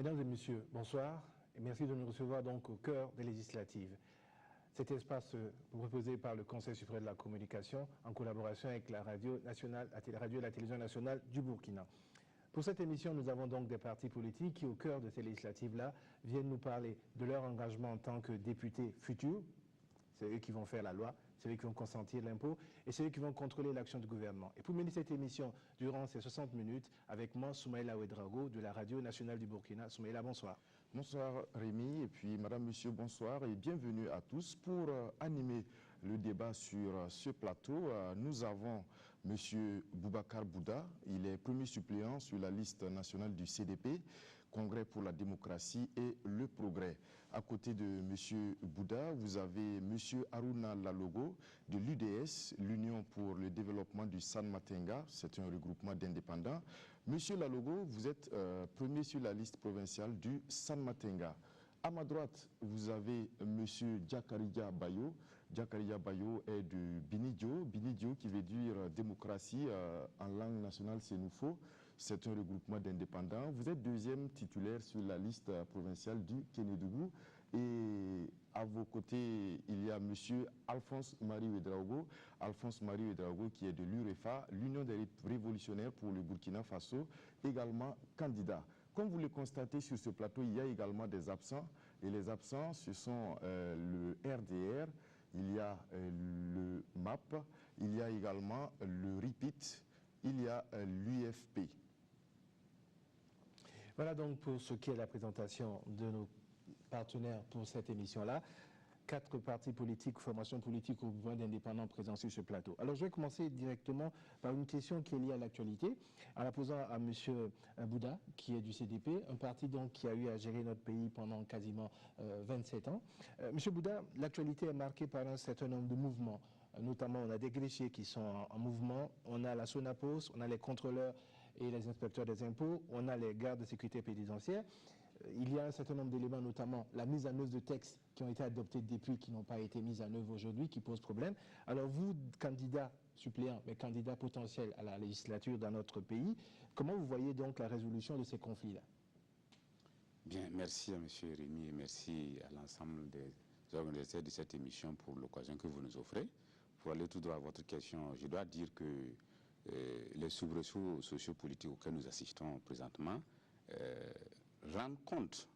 Mesdames et messieurs, bonsoir et merci de nous recevoir donc au cœur des législatives. Cet espace proposé par le Conseil suprême de la communication en collaboration avec la radio nationale, la radio et la télévision nationale du Burkina. Pour cette émission, nous avons donc des partis politiques qui, au cœur de ces législatives-là, viennent nous parler de leur engagement en tant que députés futurs. C'est eux qui vont faire la loi, c'est eux qui vont consentir l'impôt et c'est eux qui vont contrôler l'action du gouvernement. Et pour mener cette émission durant ces 60 minutes, avec moi, Soumaïla Ouedraogo de la Radio nationale du Burkina. Soumaïla, bonsoir. Bonsoir Rémi, et puis madame, monsieur, bonsoir et bienvenue à tous pour animer le débat sur ce plateau. Nous avons monsieur Boubacar Bouda, il est premier suppléant sur la liste nationale du CDP, Congrès pour la démocratie et le progrès. À côté de monsieur Bouda, vous avez monsieur Aruna Lalogo de l'UDS, l'Union pour le développement du San Matenga, c'est un regroupement d'indépendants. Monsieur Lalogo, vous êtes premier sur la liste provinciale du San Matenga. À ma droite, vous avez monsieur Diakaria Bayo. Diakaria Bayo est de Binidio. Binidio qui veut dire démocratie en langue nationale sénoufo. C'est un regroupement d'indépendants. Vous êtes deuxième titulaire sur la liste provinciale du Kénédougou. Et à vos côtés, il y a monsieur Alphonse-Marie Ouedraogo. Alphonse-Marie Ouedraogo qui est de l'UREFA, l'Union des révolutionnaires pour le Burkina Faso, également candidat. Comme vous le constatez sur ce plateau, il y a également des absents. Et les absents, ce sont le RDR, il y a le MAP, il y a également le RIPIT, il y a l'UFP. Voilà donc pour ce qui est la présentation de nos partenaires pour cette émission-là. 4 partis politiques, formations politiques au pouvoir d'indépendants présents sur ce plateau. Alors je vais commencer directement par une question qui est liée à l'actualité, en la posant à M. Bouda, qui est du CDP, un parti donc qui a eu à gérer notre pays pendant quasiment 27 ans. M. Bouda, l'actualité est marquée par un certain nombre de mouvements. Notamment, on a des greffiers qui sont en mouvement, on a la SONAPOS, on a les contrôleurs et les inspecteurs des impôts, on a les gardes de sécurité pénitentiaire. Il y a un certain nombre d'éléments, notamment la mise en œuvre de textes qui ont été adoptés depuis, qui n'ont pas été mis en œuvre aujourd'hui, qui posent problème. Alors vous, candidat suppléant, mais candidat potentiel à la législature dans notre pays, comment vous voyez donc la résolution de ces conflits-là? Bien, merci à M. Rémy et merci à l'ensemble des organisateurs de cette émission pour l'occasion que vous nous offrez. Pour aller tout droit à votre question, je dois dire que les soubresauts sociopolitiques auxquels nous assistons présentement rendent compte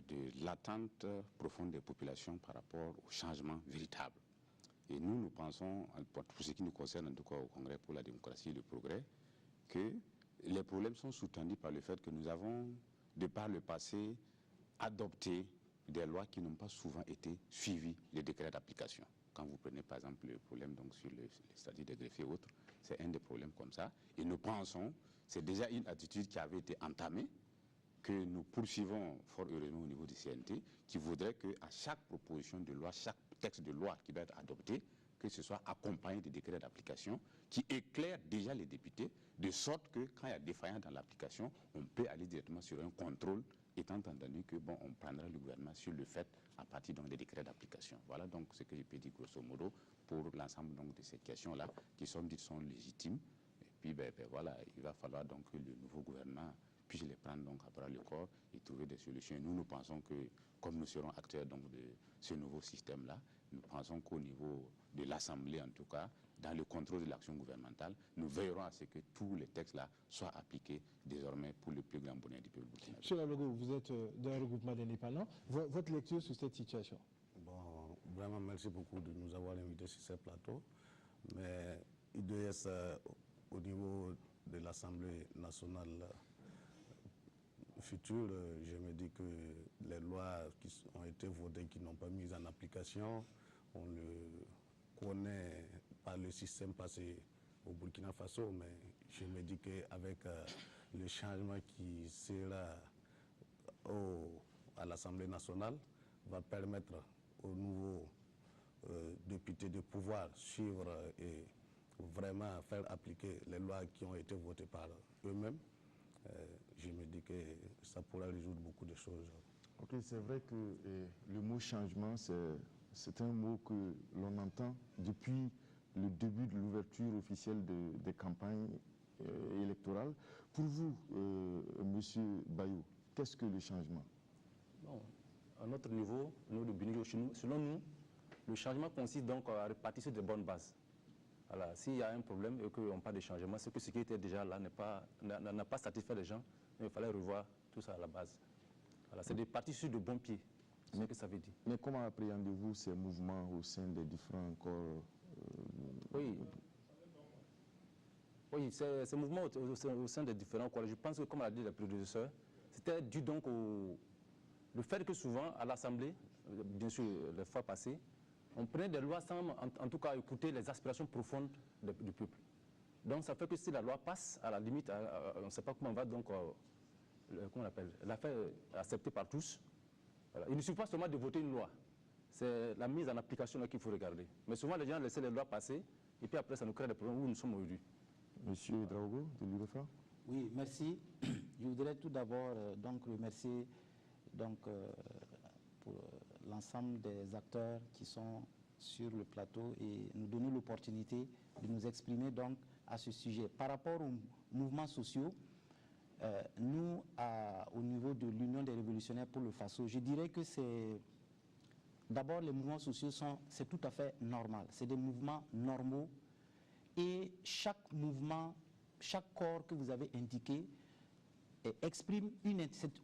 de l'attente profonde des populations par rapport au changement véritable. Et nous pensons, pour ce qui nous concerne en tout cas au Congrès pour la démocratie et le progrès, que les problèmes sont sous-tendus par le fait que nous avons, de par le passé, adopté des lois qui n'ont pas souvent été suivies des décrets d'application. Quand vous prenez par exemple le problème donc, sur les statuts des greffiers et autres, c'est un des problèmes comme ça. Et nous pensons, c'est déjà une attitude qui avait été entamée, que nous poursuivons fort heureusement au niveau du CNT, qui voudrait qu'à chaque proposition de loi, chaque texte de loi qui doit être adopté, que ce soit accompagné des décrets d'application qui éclairent déjà les députés, de sorte que quand il y a défaillance dans l'application, on peut aller directement sur un contrôle, étant entendu que bon, on prendra le gouvernement sur le fait à partir donc, des décrets d'application. Voilà donc ce que je peux dire grosso modo pour l'ensemble donc de ces questions-là qui sont dites sont légitimes. Et puis voilà, il va falloir donc que le nouveau gouvernement puisse les prendre donc à bras le corps et trouver des solutions. Et nous pensons que, comme nous serons acteurs donc de ce nouveau système-là, nous pensons qu'au niveau de l'Assemblée, en tout cas, dans le contrôle de l'action gouvernementale, nous veillerons à ce que tous les textes-là soient appliqués désormais pour le plus grand bonheur du peuple burkinabé. Monsieur Lalogo, vous êtes d'un regroupement d'indépendants. Votre lecture sur cette situation? Bon, vraiment, merci beaucoup de nous avoir invités sur ce plateau. Mais IDS, au niveau de l'Assemblée nationale future, je me dis que les lois qui ont été votées, qui n'ont pas mis en application, on le connaît par le système passé au Burkina Faso, mais je me dis qu'avec le changement qui sera à l'Assemblée nationale, va permettre aux nouveaux députés de pouvoir suivre et vraiment faire appliquer les lois qui ont été votées par eux-mêmes. Je me dis que ça pourra résoudre beaucoup de choses. Ok, c'est vrai que le mot changement, c'est un mot que l'on entend depuis le début de l'ouverture officielle des campagnes électorales. Pour vous, Monsieur Bayo, Qu'est-ce que le changement? Bon, à notre niveau, nous, le Bini, selon nous, le changement consiste donc à repartir sur de bonnes bases. Voilà, s'il y a un problème et qu'on parle de changement, c'est que ce qui était déjà là n'a pas satisfait les gens, mais il fallait revoir tout ça à la base. Voilà, c'est de partir sur de bons pieds, c'est ce que ça veut dire. Mais comment appréhendez-vous ces mouvements au sein des différents corps Oui, ces mouvements au sein des différents corps, je pense que, comme l'a dit le prédécesseur, c'était dû donc le fait que souvent, à l'Assemblée, bien sûr, les fois passées, on prenait des lois sans, en tout cas, écouter les aspirations profondes du peuple. Donc, ça fait que si la loi passe, à la limite, on ne sait pas comment on va donc, comment on appelle, la faire acceptée par tous. Voilà. Il ne suffit pas seulement de voter une loi. C'est la mise en application qu'il faut regarder. Mais souvent, les gens laissent les lois passer, et puis après, ça nous crée des problèmes où nous sommes aujourd'hui. Monsieur Draogo, de l'UREFA. Oui, merci. Je voudrais tout d'abord donc remercier pour l'ensemble des acteurs qui sont sur le plateau et nous donner l'opportunité de nous exprimer donc à ce sujet. Par rapport aux mouvements sociaux, nous, au niveau de l'Union des révolutionnaires pour le FASO, je dirais que c'est... D'abord, les mouvements sociaux, c'est tout à fait normal. C'est des mouvements normaux et chaque mouvement, chaque corps que vous avez indiqué exprime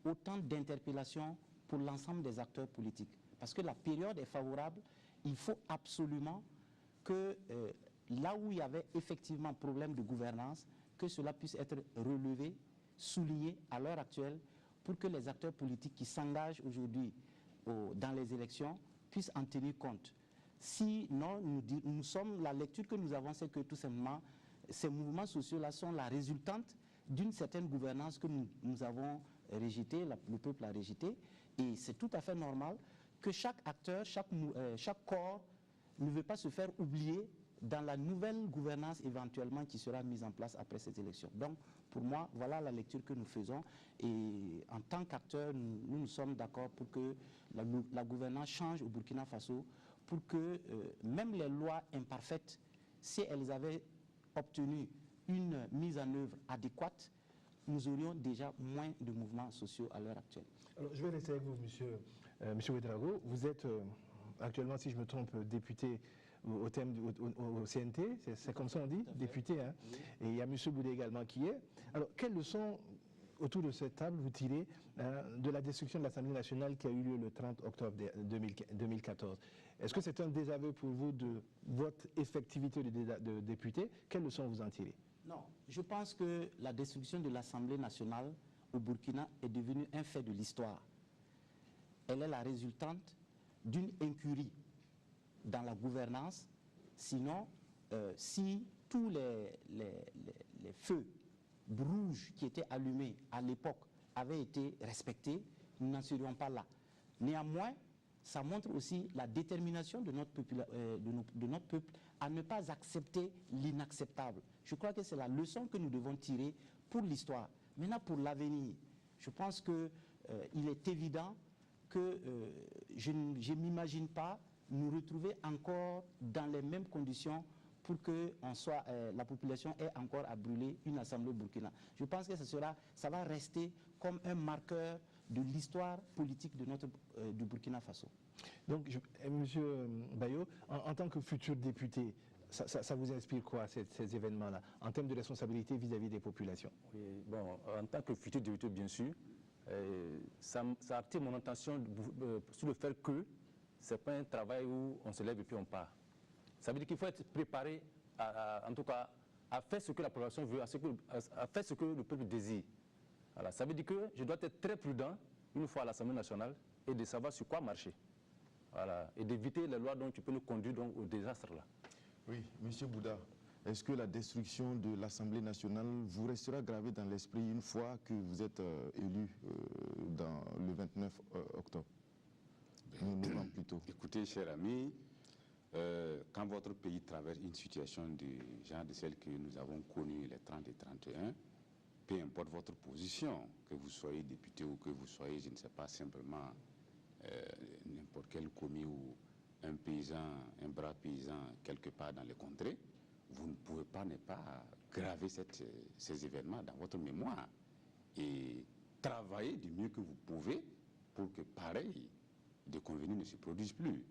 autant d'interpellations pour l'ensemble des acteurs politiques. Parce que la période est favorable, il faut absolument que là où il y avait effectivement problème de gouvernance, que cela puisse être relevé, souligné à l'heure actuelle pour que les acteurs politiques qui s'engagent aujourd'hui dans les élections puissent en tenir compte. Sinon, la lecture que nous avons, c'est que tout simplement, ces mouvements sociaux-là sont la résultante d'une certaine gouvernance que nous avons rejetée, le peuple a rejetée, et c'est tout à fait normal que chaque acteur, chaque corps ne veut pas se faire oublier dans la nouvelle gouvernance éventuellement qui sera mise en place après ces élections. Donc, pour moi, voilà la lecture que nous faisons, et en tant qu'acteurs, nous sommes d'accord pour que la gouvernance change au Burkina Faso, pour que même les lois imparfaites, si elles avaient obtenu une mise en œuvre adéquate, nous aurions déjà moins de mouvements sociaux à l'heure actuelle. Alors, je vais rester avec vous, monsieur Ouedraogo. Vous êtes actuellement, si je me trompe, député au CNT, c'est comme ça on dit, député, hein? Oui. Et il y a monsieur Boudé également qui est. Alors, quelles leçons, autour de cette table, vous tirez de la destruction de l'Assemblée nationale qui a eu lieu le 30 octobre 2014? Est-ce que c'est un désaveu pour vous de votre effectivité de député? Quelles leçons vous en tirez? Non, je pense que la destruction de l'Assemblée nationale au Burkina est devenue un fait de l'histoire. Elle est la résultante d'une incurie dans la gouvernance. Sinon, si tous les feux rouges qui étaient allumés à l'époque avaient été respectés, nous n'en serions pas là. Néanmoins, ça montre aussi la détermination de notre peuple à ne pas accepter l'inacceptable. Je crois que c'est la leçon que nous devons tirer pour l'histoire. Maintenant, pour l'avenir, je pense qu'il est évident que je ne m'imagine pas nous retrouver encore dans les mêmes conditions pour que la population ait encore à brûler une assemblée au Burkina. Je pense que ça va rester comme un marqueur de l'histoire politique du Burkina Faso. Donc, monsieur Bayo, en tant que futur député, ça vous inspire quoi, ces événements-là, en termes de responsabilité vis-à-vis des populations? Oui, bon, en tant que futur député, bien sûr, ça attire mon attention sur le fait que ce n'est pas un travail où on se lève et puis on part. Ça veut dire qu'il faut être préparé, en tout cas, à faire ce que la population veut, à faire ce que le peuple désire. Voilà. Ça veut dire que je dois être très prudent, une fois à l'Assemblée nationale, et de savoir sur quoi marcher. Voilà. Et d'éviter les lois dont tu peux nous conduire donc, au désastre là. Oui, M. Bouda, est-ce que la destruction de l'Assemblée nationale vous restera gravée dans l'esprit une fois que vous êtes élu dans le 29 octobre? Novembre plutôt. Écoutez, cher ami, quand votre pays traverse une situation du genre de celle que nous avons connue les 30 et 31, peu importe votre position, que vous soyez député ou que vous soyez, je ne sais pas, simplement n'importe quel commis ou un paysan, un brave paysan quelque part dans les contrées, vous ne pouvez pas ne pas graver ces événements dans votre mémoire. Et travaillez du mieux que vous pouvez pour que pareil déconvenu ne se produise plus.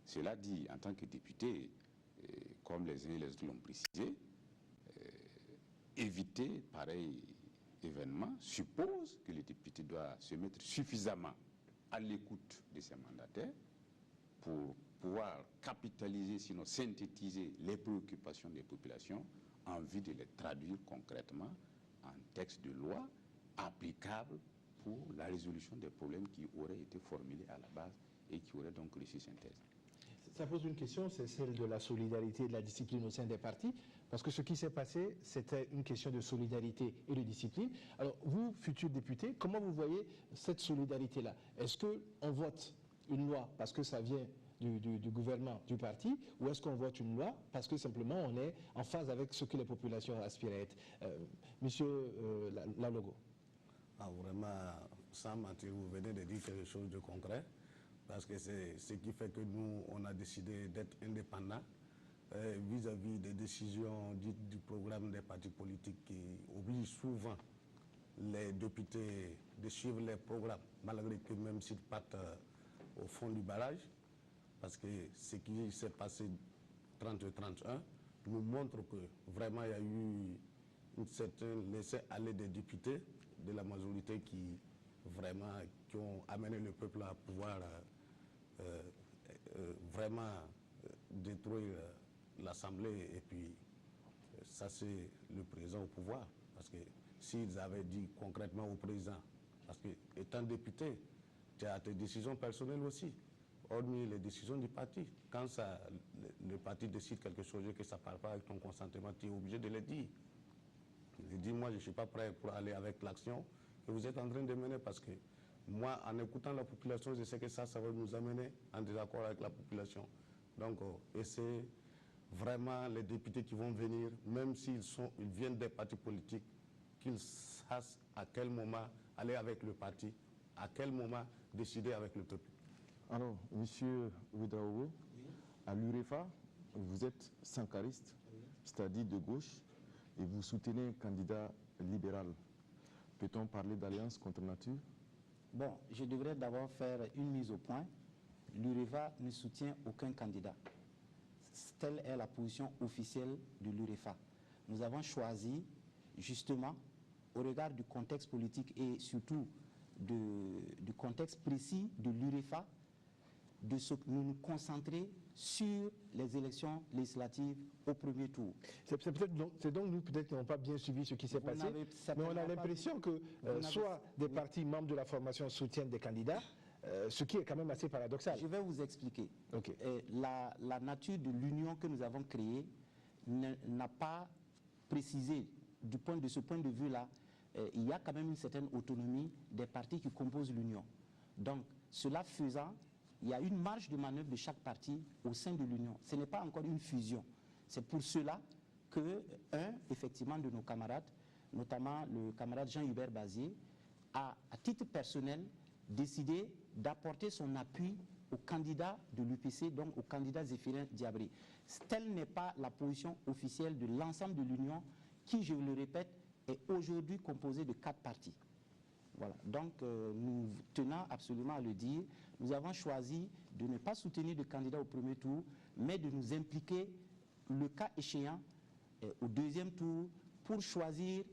Cela dit, en tant que député, comme les uns et les autres l'ont précisé, éviter pareil événement suppose que le député doit se mettre suffisamment à l'écoute de ses mandataires pour pouvoir capitaliser, sinon synthétiser les préoccupations des populations en vue de les traduire concrètement en texte de loi applicable pour la résolution des problèmes qui auraient été formulés à la base et qui auraient donc reçu synthèse. Ça pose une question, c'est celle de la solidarité et de la discipline au sein des partis, parce que ce qui s'est passé, c'était une question de solidarité et de discipline. Alors, vous, futurs députés, comment vous voyez cette solidarité-là? Est-ce qu'on vote une loi parce que ça vient du gouvernement, du parti, ou est-ce qu'on vote une loi parce que simplement on est en phase avec ce que les populations aspirent à être? Monsieur Lalogo. Ah, vraiment, sans mentir, vous venez de dire quelque chose de concret, parce que c'est ce qui fait que nous, on a décidé d'être indépendants vis-à-vis des décisions dites du programme des partis politiques qui obligent souvent les députés de suivre les programmes, malgré que même s'ils partent au fond du barrage, parce que ce qui s'est passé 30-31 nous montre que vraiment il y a eu une certaine laisser-aller des députés de la majorité qui ont amené le peuple à pouvoir vraiment détruire l'Assemblée. Et puis ça, c'est le président au pouvoir, parce que s'ils avaient dit concrètement au président, parce que étant député, tu as tes décisions personnelles aussi, hormis les décisions du parti. Quand le parti décide quelque chose et que ça ne part pas avec ton consentement, tu es obligé de le dire. Il dit, moi je ne suis pas prêt pour aller avec l'action que vous êtes en train de mener, parce que moi, en écoutant la population, je sais que ça va nous amener en désaccord avec la population. Donc, et c'est vraiment les députés qui vont venir, même s'ils viennent des partis politiques, qu'ils sachent à quel moment aller avec le parti, à quel moment décider avec le peuple. Alors, monsieur Ouedraogo, à l'UREFA, vous êtes sankariste, c'est-à-dire de gauche, et vous soutenez un candidat libéral. Peut-on parler d'alliance contre nature? Bon, je devrais d'abord faire une mise au point. L'UREFA ne soutient aucun candidat. Telle est la position officielle de l'UREFA. Nous avons choisi, justement, au regard du contexte politique et surtout du contexte précis de l'UREFA, de nous concentrer sur les élections législatives au premier tour. C'est donc nous peut-être qui n'avons pas bien suivi ce qui s'est passé, mais on a l'impression que soit des partis membres de la formation soutiennent des candidats, ce qui est quand même assez paradoxal. Je vais vous expliquer. Okay. La nature de l'union que nous avons créée n'a pas précisé, de ce point de vue-là, il y a quand même une certaine autonomie des partis qui composent l'union. Donc, cela faisant, il y a une marge de manœuvre de chaque parti au sein de l'union. Ce n'est pas encore une fusion. C'est pour cela que effectivement, de nos camarades, notamment le camarade Jean-Hubert Bazier, a, à titre personnel, décidé d'apporter son appui au candidat de l'UPC, donc au candidat Zéphirin Diabré. Telle n'est pas la position officielle de l'ensemble de l'Union, qui, je le répète, est aujourd'hui composée de 4 partis. Voilà. Donc, nous tenons absolument à le dire, nous avons choisi de ne pas soutenir de candidat au premier tour, mais de nous impliquer, le cas échéant, au deuxième tour, pour choisir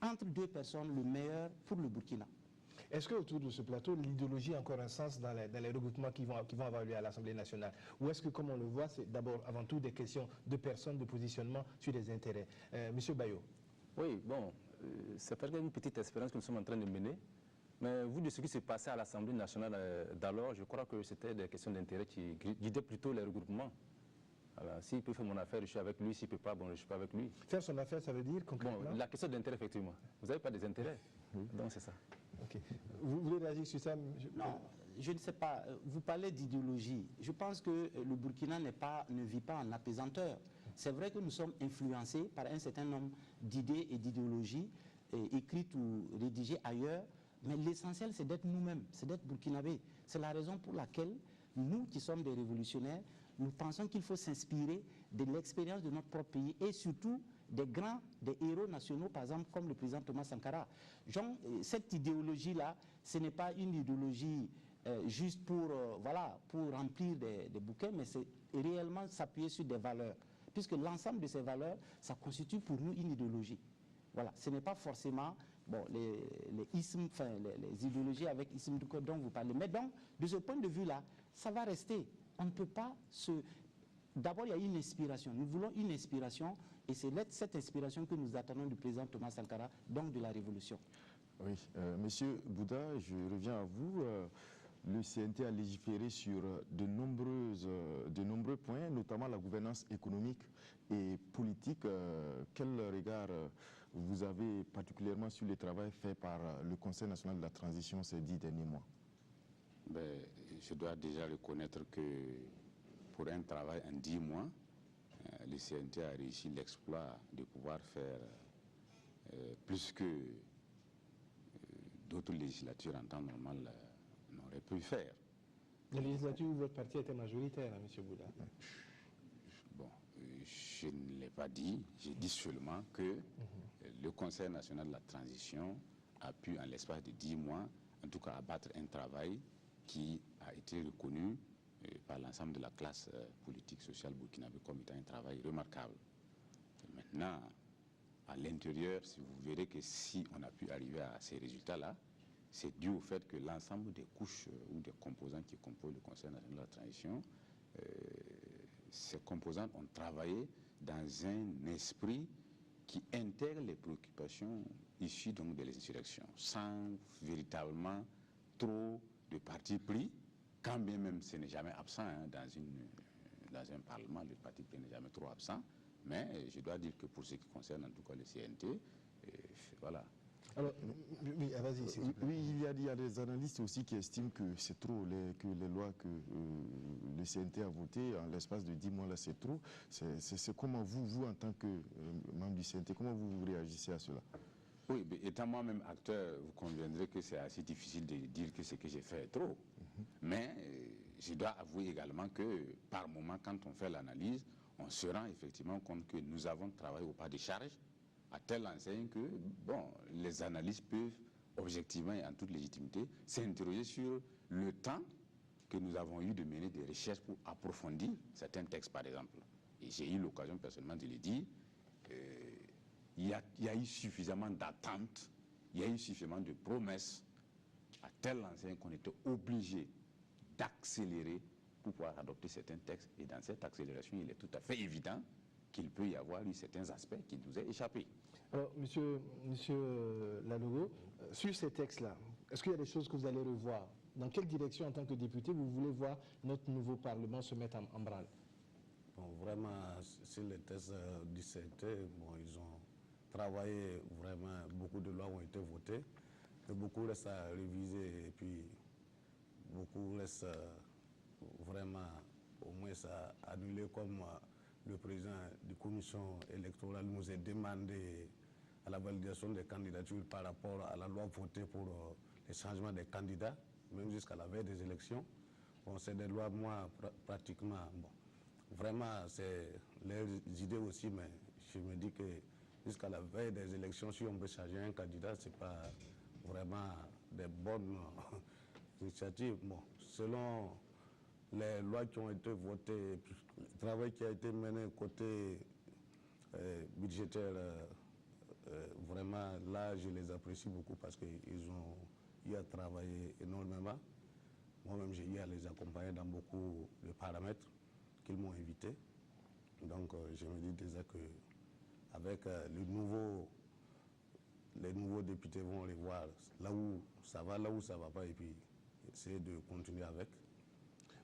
entre 2 personnes le meilleur pour le Burkina. Est-ce qu'autour de ce plateau, l'idéologie a encore un sens dans les regroupements qui vont avoir lieu à l'Assemblée nationale? Ou est-ce que, comme on le voit, c'est d'abord, avant tout, des questions de personnes, de positionnement sur des intérêts? Monsieur Bayo. Oui, bon, c'est peut-être une petite expérience que nous sommes en train de mener. Mais vu de ce qui s'est passé à l'Assemblée nationale d'alors, je crois que c'était des questions d'intérêt qui guidaient plutôt les regroupements. S'il peut faire mon affaire, je suis avec lui. S'il ne peut pas, bon, je ne suis pas avec lui. Faire son affaire, ça veut dire concrètement? Bon, la question d'intérêt, effectivement. Vous n'avez pas des intérêts. Donc c'est ça. Okay. Vous voulez réagir sur ça? Non, je ne sais pas. Vous parlez d'idéologie. Je pense que le Burkina ne vit pas en apaisanteur. C'est vrai que nous sommes influencés par un certain nombre d'idées et d'idéologies écrites ou rédigées ailleurs, mais l'essentiel, c'est d'être nous-mêmes, c'est d'être burkinabés. C'est la raison pour laquelle nous, qui sommes des révolutionnaires, nous pensons qu'il faut s'inspirer de l'expérience de notre propre pays et surtout des héros nationaux, par exemple, comme le président Thomas Sankara. Genre, cette idéologie-là, ce n'est pas une idéologie juste pour, voilà, pour remplir des bouquets, mais c'est réellement s'appuyer sur des valeurs. Puisque l'ensemble de ces valeurs, ça constitue pour nous une idéologie. Voilà, ce n'est pas forcément bon, les ismes, enfin, les idéologies avec ismes dont vous parlez. Mais donc, de ce point de vue-là, ça va rester. On ne peut pas se... D'abord, il y a une inspiration. Nous voulons une inspiration, et c'est cette inspiration que nous attendons du président Thomas Sankara, donc de la révolution. Oui, Monsieur Bouddha, je reviens à vous. Le CNT a légiféré sur de nombreux points, notamment la gouvernance économique et politique. Quel regard vous avez particulièrement sur le travail fait par le Conseil national de la transition ces 10 derniers mois? Ben, je dois déjà reconnaître que pour un travail en 10 mois, le CNT a réussi l'exploit de pouvoir faire plus que d'autres législatures en temps normal n'auraient pu faire. La législature où votre parti était majoritaire, M. Bouddha. Bon, je ne l'ai pas dit, j'ai dit seulement que le Conseil national de la transition a pu, en l'espace de 10 mois, en tout cas abattre un travail qui a été reconnu par l'ensemble de la classe politique, sociale burkinabé comme étant un travail remarquable. Et maintenant, à l'intérieur, vous verrez que si on a pu arriver à ces résultats-là, c'est dû au fait que l'ensemble des couches ou des composants qui composent le Conseil national de la transition, ces composants ont travaillé dans un esprit qui intègre les préoccupations issues donc de l'insurrection, sans véritablement trop de parti pris, quand bien même ce n'est jamais absent hein, dans un parlement, le parti pris n'est jamais trop absent, mais je dois dire que pour ce qui concerne en tout cas le CNT, voilà. Alors, oui, vas-y. Oui, il y a des analystes aussi qui estiment que c'est trop, que les lois que le CNT a votées en l'espace de 10 mois, là, c'est trop. C'est comment vous, en tant que membre du CNT, comment vous réagissez à cela? Oui, mais étant moi-même acteur, vous conviendrez que c'est assez difficile de dire que ce que j'ai fait est trop. Mais je dois avouer également que par moment, quand on fait l'analyse, on se rend effectivement compte que nous avons travaillé au pas de charge, à telle enseigne que, bon, les analystes peuvent objectivement et en toute légitimité s'interroger sur le temps que nous avons eu de mener des recherches pour approfondir certains textes, par exemple. Et j'ai eu l'occasion personnellement de le dire, il y a eu suffisamment d'attentes, il y a eu suffisamment de promesses, à telle enseigne qu'on était obligé d'accélérer pour pouvoir adopter certains textes. Et dans cette accélération, il est tout à fait évident qu'il peut y avoir eu certains aspects qui nous aient échappé. Alors, monsieur Lalogo, sur ces textes-là, est-ce qu'il y a des choses que vous allez revoir? Dans quelle direction, en tant que député, vous voulez voir notre nouveau Parlement se mettre en branle? Bon, vraiment, sur les textes du CNT, bon, ils ont travaillé vraiment, beaucoup de lois ont été votées, mais beaucoup restent à réviser et puis beaucoup restent vraiment, au moins, à annuler comme le président de la commission électorale nous a demandé à la validation des candidatures par rapport à la loi votée pour les changements des candidats, même jusqu'à la veille des élections. Bon, c'est des lois, moi, pratiquement, bon, vraiment, c'est leurs idées aussi, mais je me dis que jusqu'à la veille des élections, si on veut changer un candidat, ce n'est pas vraiment des bonnes initiatives. Bon, selon les lois qui ont été votées, le travail qui a été mené côté budgétaire, vraiment, là, je les apprécie beaucoup parce qu'ils ont eu à travailler énormément. Moi-même, j'ai eu à les accompagner dans beaucoup de paramètres qu'ils m'ont invité. Donc, je me dis déjà que avec les nouveaux députés vont les voir là où ça va pas, et puis essayer de continuer avec.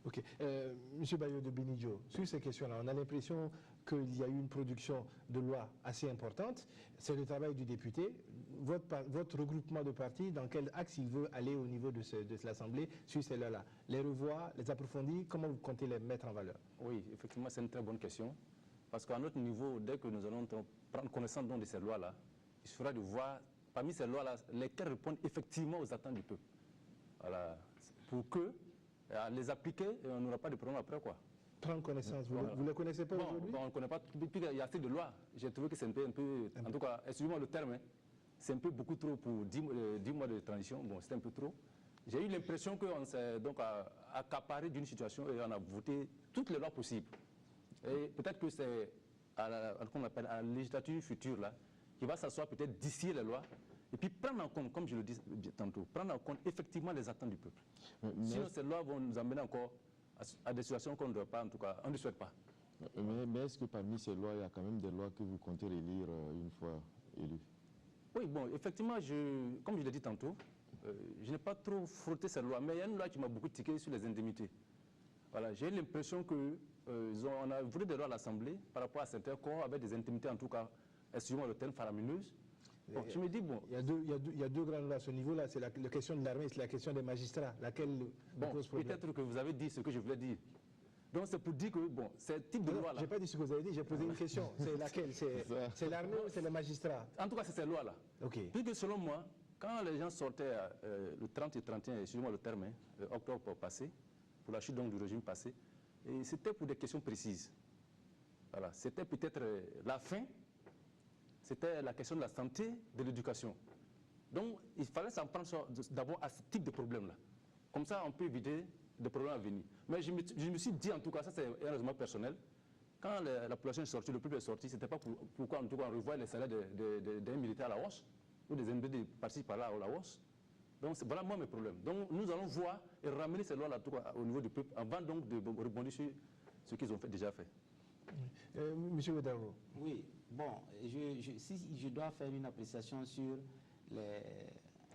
Ok. Monsieur Bayo de Benidjo, sur ces questions-là, on a l'impression qu'il y a eu une production de lois assez importante. C'est le travail du député. Votre regroupement de partis, dans quel axe il veut aller au niveau de l'Assemblée sur ces lois-là? Les revoir, les approfondir, comment vous comptez les mettre en valeur? Oui, effectivement, c'est une très bonne question. Parce qu'à notre niveau, dès que nous allons prendre connaissance de ces lois-là, il suffira de voir, parmi ces lois-là, lesquelles répondent effectivement aux attentes du peuple. Voilà. Pour que, à les appliquer, on n'aura pas de problème après, quoi. Prendre connaissance, vous ne les connaissez pas aujourd'hui? On ne connaît pas, puis il y a assez de lois. J'ai trouvé que c'est un peu, en tout cas, excusez-moi le terme, hein, c'est un peu beaucoup trop pour 10 mois de transition, bon, c'est un peu trop. J'ai eu l'impression qu'on s'est donc accaparé d'une situation et on a voté toutes les lois possibles. Et peut-être que c'est à la législature future, là, qui va s'asseoir peut-être d'ici les lois, et puis prendre en compte, comme je le dis tantôt, prendre en compte effectivement les attentes du peuple. Sinon, ces lois vont nous amener encore à des situations qu'on ne doit pas, en tout cas, on ne souhaite pas. Mais est-ce que parmi ces lois, il y a quand même des lois que vous comptez relire une fois élu? Oui, bon, effectivement, comme je l'ai dit tantôt, je n'ai pas trop frotté cette loi, mais il y a une loi qui m'a beaucoup tiqué sur les indemnités. Voilà, j'ai l'impression qu'on a voulu des lois à l'Assemblée par rapport à certains corps avec des indemnités, en tout cas, excusez-moi le terme, faramineuses. Bon, je me dis, bon... Il y a deux grandes lois à ce niveau-là, c'est la question de l'armée, c'est la question des magistrats, laquelle pose problème. Peut-être que vous avez dit ce que je voulais dire. Donc c'est pour dire que, bon, ce type de loi-là... Je n'ai pas dit ce que vous avez dit, j'ai posé une question. C'est laquelle? C'est l'armée ou c'est les magistrats? En tout cas, c'est ces lois-là. Ok. Puisque selon moi, quand les gens sortaient le 30 et 31, excusez-moi le terme, octobre passé, pour la chute donc, du régime passé, c'était pour des questions précises. Voilà, c'était peut-être la fin, c'était la question de la santé, de l'éducation. Donc, il fallait s'en prendre d'abord à ce type de problème-là. Comme ça, on peut éviter des problèmes à venir. Mais je me suis dit, en tout cas, ça c'est un raisonnement personnel, quand la population est sortie, le peuple est sorti, c'était pas pourquoi en tout cas on revoit les salaires des militaires à la hausse, ou des MBD partis par là à la hausse. Donc voilà moi mes problèmes. Donc nous allons voir et ramener ces lois-là au niveau du peuple, avant donc de rebondir sur ce qu'ils ont déjà fait. Monsieur Ouedraogo. Oui, bon, si je dois faire une appréciation sur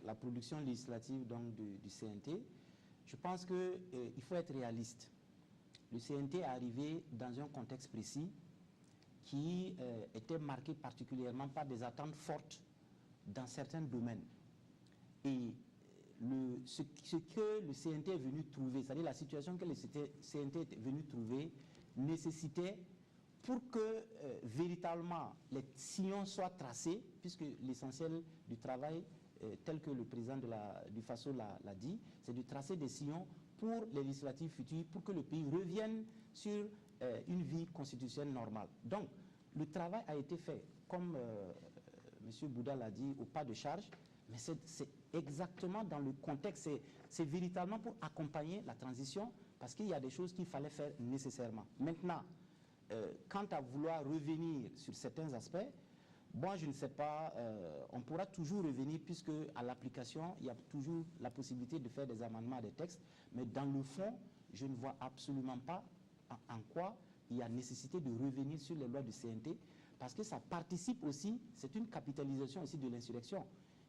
la production législative donc, du CNT, je pense qu'il faut être réaliste. Le CNT est arrivé dans un contexte précis qui était marqué particulièrement par des attentes fortes dans certains domaines. Et ce que le CNT est venu trouver, c'est-à-dire la situation que le CNT est venu trouver, nécessitait pour que véritablement les sillons soient tracés, puisque l'essentiel du travail, tel que le président du FASO l'a dit, c'est de tracer des sillons pour les législatives futures, pour que le pays revienne sur une vie constitutionnelle normale. Donc, le travail a été fait, comme M. Bouda l'a dit, au pas de charge, mais c'est exactement dans le contexte, c'est véritablement pour accompagner la transition, parce qu'il y a des choses qu'il fallait faire nécessairement. Maintenant, quant à vouloir revenir sur certains aspects, moi je ne sais pas, on pourra toujours revenir puisque à l'application, il y a toujours la possibilité de faire des amendements à des textes, mais dans le fond, je ne vois absolument pas en quoi il y a nécessité de revenir sur les lois du CNT, parce que ça participe aussi, c'est une capitalisation aussi de l'insurrection.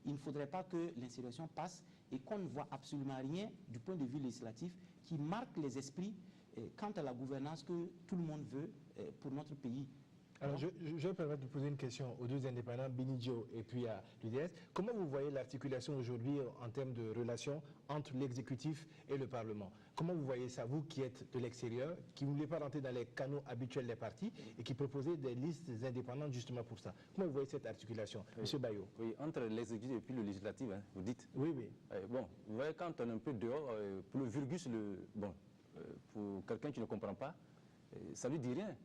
Il ne faudrait pas que l'insurrection passe et qu'on ne voit absolument rien du point de vue législatif qui marque les esprits quant à la gouvernance que tout le monde veut pour notre pays. Alors, je vais me permettre de poser une question aux deux indépendants, Benidjo et puis à l'UDS. Comment vous voyez l'articulation aujourd'hui en termes de relations entre l'exécutif et le Parlement? Comment vous voyez ça, vous qui êtes de l'extérieur, qui ne voulez pas rentrer dans les canaux habituels des partis et qui proposez des listes indépendantes justement pour ça? Comment vous voyez cette articulation, M. Bayo? Oui, entre l'exécutif et puis le législatif, hein, vous dites. Oui, oui. Bon, vous voyez, quand on est un peu dehors, pour le virgus, pour quelqu'un qui ne comprend pas, ça ne lui dit rien.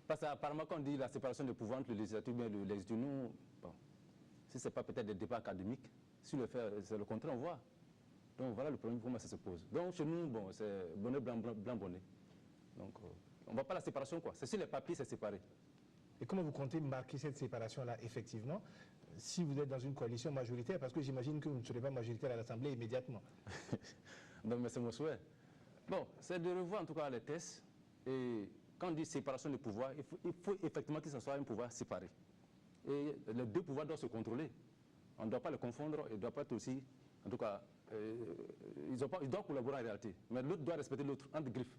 Parce qu'apparemment, quand on dit la séparation des pouvoirs entre le législatif et l'exécutif, nous, bon, si ce n'est pas peut-être des débats académiques, si le fait, c'est le contraire, on voit. Donc voilà le problème, comment ça se pose. Donc chez nous, bon, c'est bonnet, blanc, bonnet. Donc on ne voit pas la séparation, quoi. C'est sur les papiers, c'est séparé. Et comment vous comptez marquer cette séparation-là, effectivement, si vous êtes dans une coalition majoritaire? Parce que j'imagine que vous ne serez pas majoritaire à l'Assemblée immédiatement. Donc, mais c'est mon souhait. Bon, c'est de revoir en tout cas les tests. Et quand on dit séparation des pouvoirs, il faut effectivement que ce soit un pouvoir séparé. Et les deux pouvoirs doivent se contrôler. On ne doit pas les confondre, ils ne doivent pas être aussi, en tout cas, ils doivent collaborer en réalité. Mais l'autre doit respecter l'autre, entre griffes.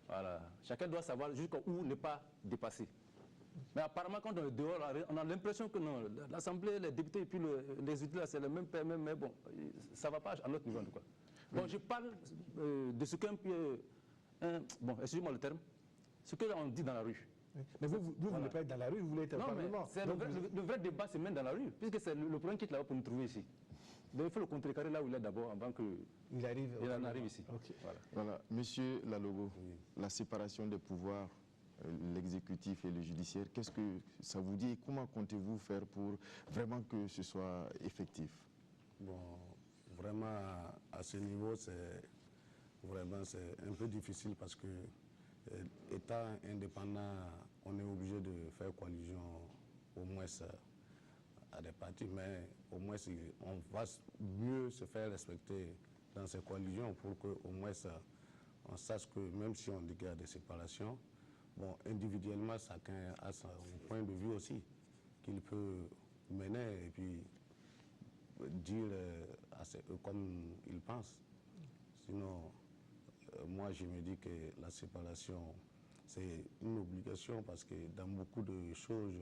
Voilà. Chacun doit savoir jusqu'où ne pas dépasser. Mais apparemment, quand on est dehors, on a l'impression que non, l'Assemblée, les députés et puis les outils, c'est le même père, mais bon, ça ne va pas à notre niveau en tout cas. Bon, je parle de ce qu'un peu, bon, excusez-moi le terme, ce que l'on dit dans la rue. Oui. Mais vous ne voulez pas être dans la rue, vous voulez être au Parlement. Le vrai débat se mène dans la rue, puisque c'est le problème qui est là-bas pour nous trouver ici. Donc il faut le contrecarrer là où il est d'abord avant qu'il Il arrive. en arrive ici. Ok. Voilà. Voilà. Monsieur Lalogo, la séparation des pouvoirs, l'exécutif et le judiciaire, qu'est-ce que ça vous dit et comment comptez-vous faire pour vraiment que ce soit effectif? Bon, vraiment, à ce niveau, c'est un peu difficile parce que, étant indépendant, on est obligé de faire coalition au moins à des partis, mais au moins on va mieux se faire respecter dans ces coalitions pour qu'au moins on sache que même si on dit qu'il y a des séparations, bon, individuellement, chacun a son point de vue aussi qu'il peut mener et puis dire comme il pense. Sinon, moi, je me dis que la séparation, c'est une obligation parce que dans beaucoup de choses,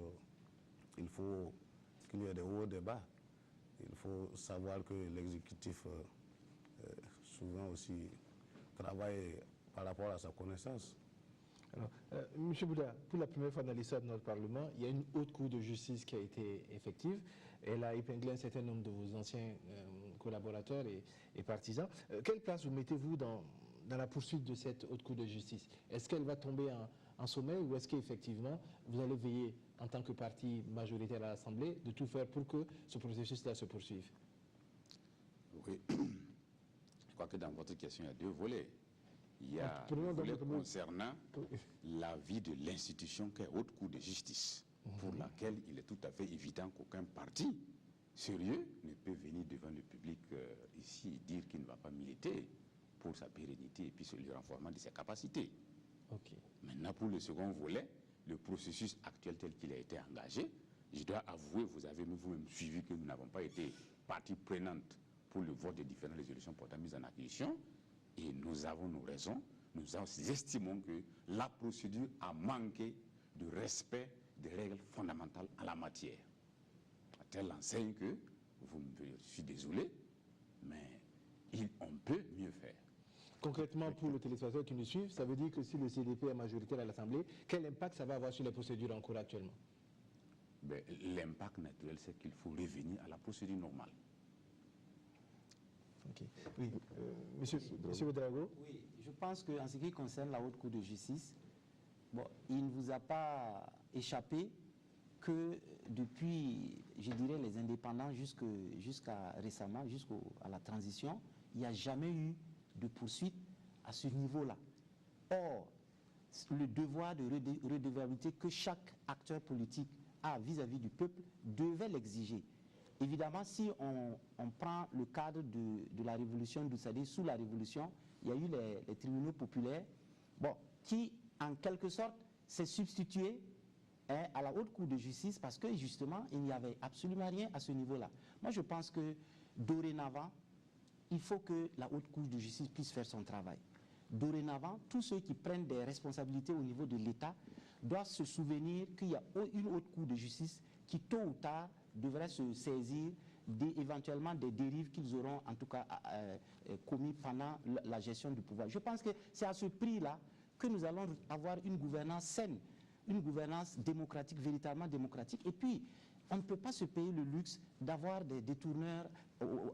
il faut qu'il y ait des hauts et des bas. Il faut savoir que l'exécutif, souvent aussi, travaille par rapport à sa connaissance. Alors, M. Bouddha, pour la première fois dans l'histoire de notre Parlement, il y a une haute cour de justice qui a été effective. Elle a épinglé un certain nombre de vos anciens collaborateurs et partisans. Quelle place vous mettez-vous dans la poursuite de cette haute cour de justice? Est-ce qu'elle va tomber en sommeil ou est-ce qu'effectivement vous allez veiller en tant que parti majoritaire à l'Assemblée de tout faire pour que ce processus-là se poursuive? Oui, je crois que dans votre question, il y a deux volets. Il y a le volet concernant la vie de l'institution qu'est Haute Cour de justice, pour laquelle il est tout à fait évident qu'aucun parti sérieux ne peut venir devant le public ici et dire qu'il ne va pas militer pour sa pérennité et puis sur le renforcement de ses capacités. Okay. Maintenant, pour le second volet, le processus actuel tel qu'il a été engagé, je dois avouer, vous avez vous-même suivi que nous n'avons pas été partie prenante pour le vote des différentes résolutions portant mise en accusation, et nous avons nos raisons. Nous estimons que la procédure a manqué de respect des règles fondamentales en la matière. À telle enseigne que, je suis désolé, mais on peut mieux faire. Concrètement, pour le téléspectateur qui nous suit, ça veut dire que si le CDP est majoritaire à l'Assemblée, quel impact ça va avoir sur les procédures en cours actuellement? L'impact naturel, c'est qu'il faut revenir à la procédure normale. Okay. Oui, Monsieur Ouédraogo. Oui, je pense qu'en ce qui concerne la Haute Cour de justice, bon, il ne vous a pas échappé que depuis, je dirais, les indépendants jusqu'à récemment, jusqu'à la transition, il n'y a jamais eu de poursuite à ce niveau-là. Or, le devoir de redevabilité que chaque acteur politique a vis-à-vis du peuple devait l'exiger. Évidemment, si on prend le cadre de la révolution, c'est-à-dire sous la révolution, il y a eu les tribunaux populaires, bon, qui, en quelque sorte, s'est substitué à la Haute Cour de justice parce que, justement, il n'y avait absolument rien à ce niveau-là. Moi, je pense que, dorénavant, il faut que la Haute Cour de justice puisse faire son travail. Dorénavant, tous ceux qui prennent des responsabilités au niveau de l'État doivent se souvenir qu'il y a une Haute Cour de justice qui, tôt ou tard, devrait se saisir éventuellement des dérives qu'ils auront en tout cas commis pendant la gestion du pouvoir. Je pense que c'est à ce prix-là que nous allons avoir une gouvernance saine, une gouvernance démocratique, véritablement démocratique. Et puis, on ne peut pas se payer le luxe d'avoir des détourneurs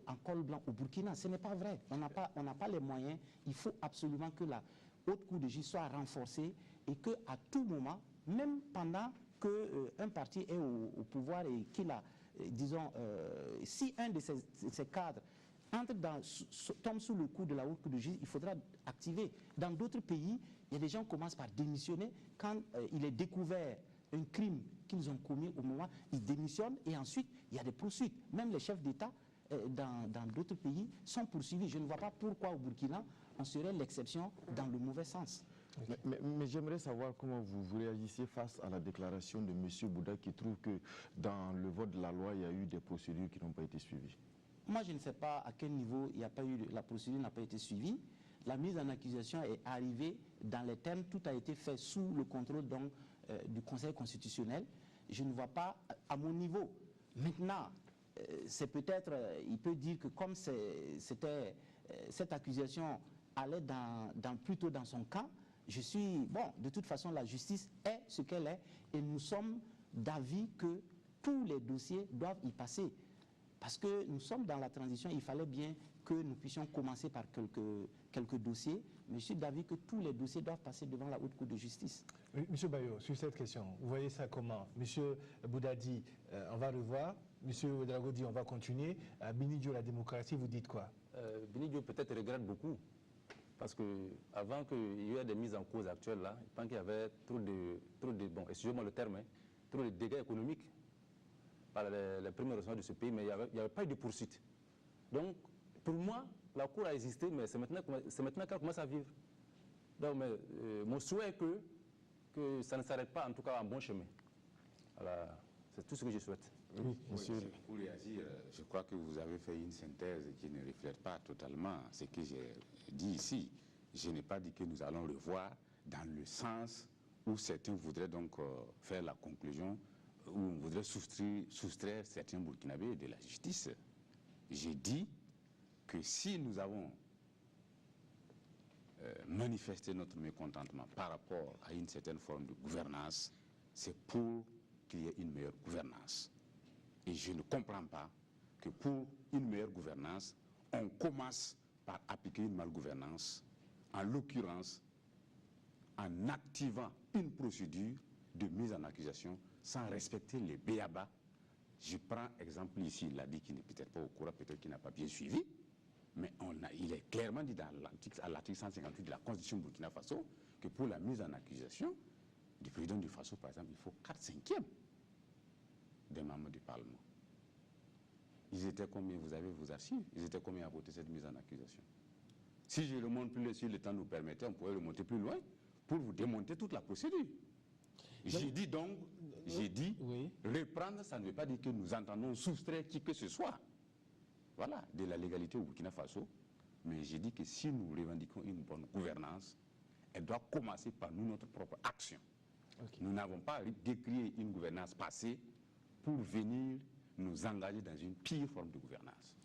en col blanc au Burkina. Ce n'est pas vrai. On n'a pas les moyens. Il faut absolument que la Haute Cour de justice soit renforcée et qu'à tout moment, même pendant qu'un parti est au pouvoir et qu'il a, disons, si un de ces cadres tombe sous le coup de la Haute Cour de justice, il faudra activer. Dans d'autres pays, il y a des gens qui commencent par démissionner quand il est découvert un crime qu'ils ont commis au moment, ils démissionnent et ensuite il y a des poursuites. Même les chefs d'État dans d'autres pays sont poursuivis. Je ne vois pas pourquoi au Burkina on serait l'exception dans le mauvais sens. Mais j'aimerais savoir comment vous réagissez face à la déclaration de M. Bouddha qui trouve que dans le vote de la loi, il y a eu des procédures qui n'ont pas été suivies. Moi, je ne sais pas à quel niveau la procédure n'a pas été suivie. La mise en accusation est arrivée dans les termes, tout a été fait sous le contrôle donc, du Conseil constitutionnel. Je ne vois pas à mon niveau. Maintenant, c'est peut-être, il peut dire que comme c'était cette accusation allait plutôt dans son camp, de toute façon, la justice est ce qu'elle est et nous sommes d'avis que tous les dossiers doivent y passer. Parce que nous sommes dans la transition, il fallait bien que nous puissions commencer par quelques dossiers, mais je suis d'avis que tous les dossiers doivent passer devant la Haute Cour de justice. Oui, Monsieur Bayo, sur cette question, vous voyez ça comment? Monsieur Bouda dit on va revoir, Monsieur Ouedraogo dit on va continuer. Binidio, la démocratie, vous dites quoi? Binidio peut-être regrette beaucoup, parce qu'avant qu'il y ait des mises en cause actuelles, là, je pense qu'il y avait trop de bon, excusez-moi le terme, hein, trop de dégâts économiques par les premiers ressortissants de ce pays, mais il n'y avait pas eu de poursuite. Donc, pour moi, la Cour a existé, mais c'est maintenant qu'elle commence à vivre. Donc, mon souhait est que ça ne s'arrête pas, en tout cas, en bon chemin. Voilà, c'est tout ce que je souhaite. Oui, monsieur. Pour réagir, je crois que vous avez fait une synthèse qui ne reflète pas totalement ce que j'ai dit ici. Je n'ai pas dit que nous allons revoir dans le sens où certains voudraient donc faire la conclusion, où on voudrait soustraire certains Burkinabés de la justice. J'ai dit que si nous avons manifesté notre mécontentement par rapport à une certaine forme de gouvernance, c'est pour qu'il y ait une meilleure gouvernance. Et je ne comprends pas que pour une meilleure gouvernance, on commence par appliquer une malgouvernance, en l'occurrence en activant une procédure de mise en accusation sans respecter les b.a.-ba. Je prends exemple ici, il a dit qu'il n'est peut-être pas au courant, peut-être qu'il n'a pas bien suivi, mais il est clairement dit à l'article 158 de la Constitution Burkina Faso que pour la mise en accusation du président du Faso, par exemple, il faut 4/5 des membres du Parlement. Ils étaient combien? Vous avez vos archives. Ils étaient combien à voter cette mise en accusation? Si je remonte plus, si le temps nous permettait, on pourrait remonter plus loin pour vous démonter toute la procédure. J'ai dit donc, oui, reprendre, ça ne veut pas dire que nous entendons soustraire qui que ce soit, voilà, de la légalité au Burkina Faso. Mais j'ai dit que si nous revendiquons une bonne gouvernance, elle doit commencer par nous, notre propre action. Okay. Nous n'avons pas décrié une gouvernance passée pour venir nous engager dans une pire forme de gouvernance.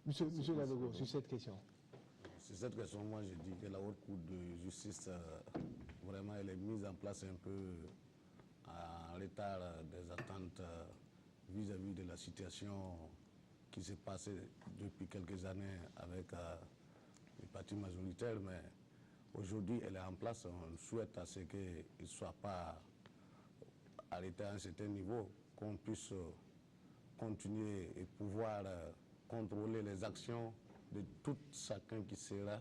Monsieur Ladogo, sur cette question. Sur cette question, moi je dis que la Haute Cour de justice, vraiment, elle est mise en place un peu en retard des attentes vis-à-vis de la situation qui s'est passée depuis quelques années avec les partis majoritaires, mais aujourd'hui elle est en place. On souhaite à ce qu'il ne soit pas arrêté à un certain niveau, qu'on puisse continuer et pouvoir contrôler les actions de tout chacun qui sera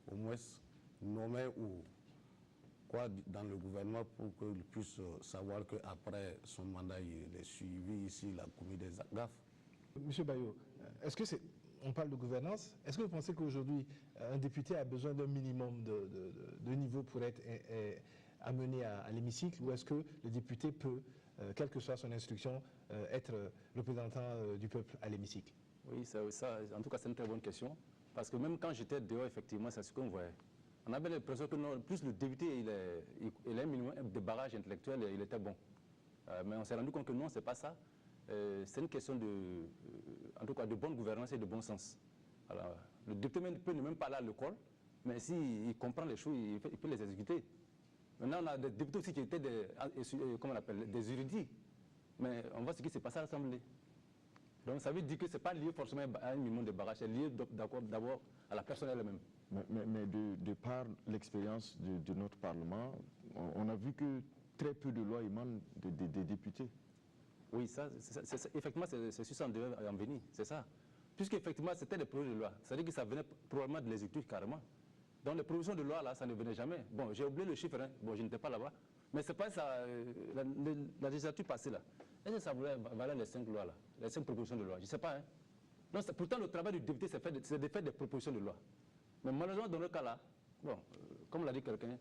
au moins nommé ou quoi dans le gouvernement pour qu'il puisse savoir qu'après son mandat, il est suivi ici, il a commis des gaffes. Monsieur Bayo, est-ce que on parle de gouvernance, est-ce que vous pensez qu'aujourd'hui, un député a besoin d'un minimum de niveau pour être amené à l'hémicycle, ou est-ce que le député peut, quelle que soit son instruction, être représentant du peuple à l'hémicycle? Oui, ça, en tout cas, c'est une très bonne question. Parce que même quand j'étais dehors, effectivement, c'est ce qu'on voyait. On avait l'impression que non, plus le député, il a un minimum de barrage intellectuel, il était bon. Mais on s'est rendu compte que non, c'est pas ça. C'est une question en tout cas, de bonne gouvernance et de bon sens. Alors, le député peut ne même pas aller à l'école, mais s'il comprend les choses, il peut les exécuter. Maintenant, on a des députés aussi qui étaient comment on appelle, des érudits. Mais on voit ce qui s'est passé à l'Assemblée. Donc ça veut dire que ce n'est pas lié forcément à un minimum de barrage, c'est lié d'abord à la personne elle-même. Mais de par l'expérience de notre Parlement, on a vu que très peu de lois émanent des députés. Oui, effectivement, c'est sur ça qu'on devait en venir, c'est ça. Puisqu'effectivement, c'était des projets de loi, c'est-à-dire que ça venait probablement de l'exécutif carrément. Donc les propositions de loi, là, ça ne venait jamais. Bon, j'ai oublié le chiffre, hein. Bon, je n'étais pas là-bas. Mais c'est pas ça, la législature passée, là. Est-ce que ça voulait valer les 5 lois, là, les 5 propositions de loi? Je ne sais pas, hein. Donc, pourtant, le travail du député, c'est de faire des propositions de loi. Mais malheureusement, dans le cas là, bon, comme l'a dit quelqu'un,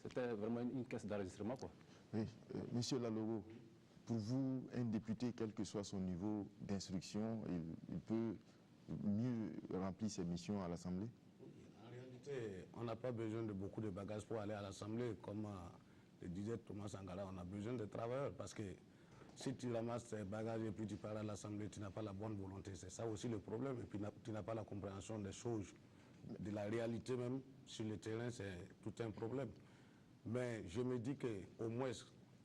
c'était vraiment une caisse d'enregistrement, quoi. Oui, monsieur Lalogo, pour vous, un député, quel que soit son niveau d'instruction, il peut mieux remplir ses missions à l'Assemblée? En réalité, on n'a pas besoin de beaucoup de bagages pour aller à l'Assemblée. Comme le disait Thomas Sankara, on a besoin de travailleurs parce que si tu ramasses tes bagages et puis tu pars à l'Assemblée, tu n'as pas la bonne volonté. C'est ça aussi le problème. Et puis tu n'as pas la compréhension des choses, de la réalité même. Sur le terrain, c'est tout un problème. Mais je me dis qu'au moins,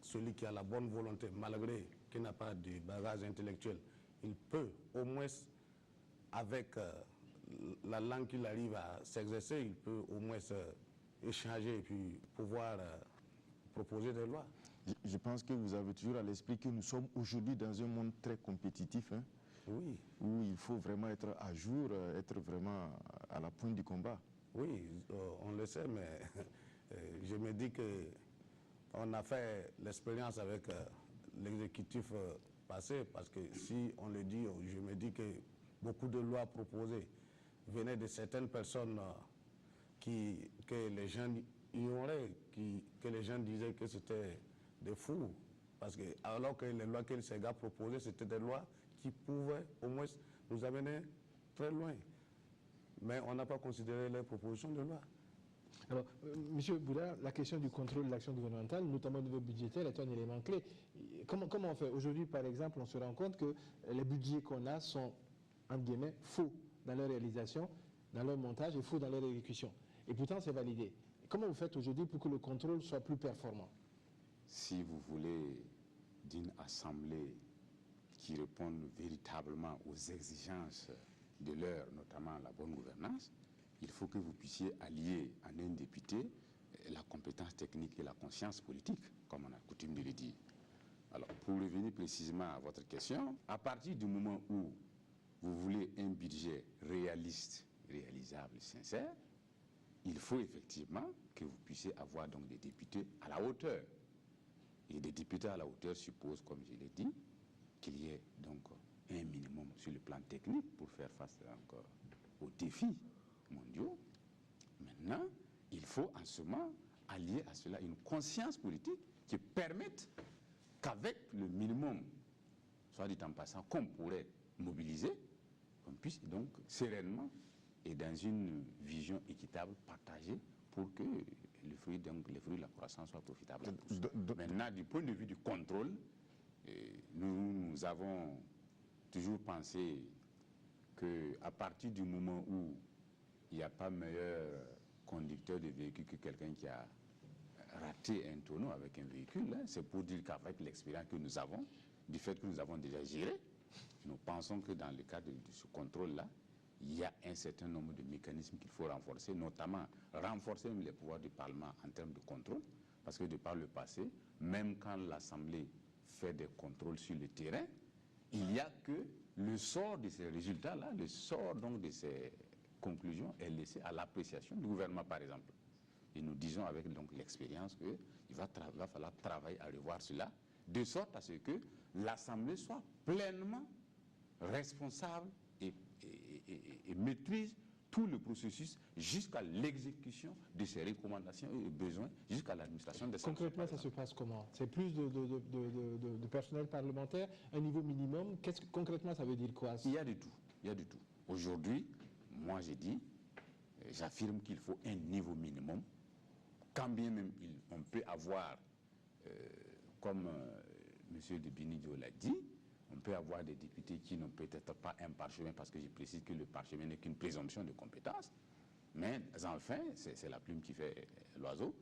celui qui a la bonne volonté, malgré qu'il n'a pas de bagage intellectuel, il peut au moins, avec la langue qu'il arrive à s'exercer, il peut au moins échanger et puis pouvoir proposer des lois. Je pense que vous avez toujours à l'esprit que nous sommes aujourd'hui dans un monde très compétitif, hein, Oui, où il faut vraiment être à jour, être vraiment à la pointe du combat. oui, on le sait, mais je me dis que on a fait l'expérience avec l'exécutif passé, parce que si on le dit, je me dis que beaucoup de lois proposées venaient de certaines personnes que les gens ignoraient, que les gens disaient que c'était des fous. Parce que, alors que les lois que ces gars proposaient, c'était des lois qui pouvaient au moins nous amener très loin. Mais on n'a pas considéré les propositions de loi. Alors, M. Bouda, la question du contrôle de l'action gouvernementale, notamment au niveau budgétaire, est un élément clé. Comment on fait? Aujourd'hui, par exemple, on se rend compte que les budgets qu'on a sont, entre guillemets, faux dans leur réalisation, dans leur montage et faux dans leur exécution. Et pourtant, c'est validé. Comment vous faites aujourd'hui pour que le contrôle soit plus performant? Si vous voulez d'une assemblée qui réponde véritablement aux exigences de l'heure, notamment la bonne gouvernance, il faut que vous puissiez allier en un député la compétence technique et la conscience politique, comme on a coutume de le dire. Alors, pour revenir précisément à votre question, à partir du moment où vous voulez un budget réaliste, réalisable, sincère, il faut effectivement que vous puissiez avoir donc des députés à la hauteur. Et des députés à la hauteur suppose, comme je l'ai dit, qu'il y ait donc un minimum sur le plan technique pour faire face donc aux défis mondiaux. Maintenant, il faut en ce moment allier à cela une conscience politique qui permette qu'avec le minimum, soit dit en passant, qu'on pourrait mobiliser, qu'on puisse donc sereinement et dans une vision équitable partager pour que les fruits de la croissance soient profitables à tous. Maintenant, du point de vue du contrôle, nous avons toujours pensé qu'à partir du moment où il n'y a pas meilleur conducteur de véhicule que quelqu'un qui a raté un tonneau avec un véhicule, hein, c'est pour dire qu'avec l'expérience que nous avons, du fait que nous avons déjà géré, nous pensons que dans le cadre de ce contrôle-là, il y a un certain nombre de mécanismes qu'il faut renforcer, notamment renforcer les pouvoirs du Parlement en termes de contrôle, parce que de par le passé, même quand l'Assemblée fait des contrôles sur le terrain, il n'y a que le sort de ces résultats-là, le sort donc de ces conclusion est laissée à l'appréciation du gouvernement, par exemple. Et nous disons avec donc l'expérience qu'il va falloir travailler à revoir cela, de sorte à ce que l'Assemblée soit pleinement responsable et maîtrise tout le processus jusqu'à l'exécution de ses recommandations et besoins, jusqu'à l'administration des sanctions. Concrètement, ça se passe comment? C'est plus de personnel parlementaire, un niveau minimum? Concrètement, ça veut dire quoi? Il y a de tout. Il y a de tout. Aujourd'hui, moi j'ai dit, j'affirme qu'il faut un niveau minimum, quand bien même on peut avoir, comme M. De Binidio l'a dit, on peut avoir des députés qui n'ont peut-être pas un parchemin, parce que je précise que le parchemin n'est qu'une présomption de compétence, mais enfin, c'est la plume qui fait l'oiseau.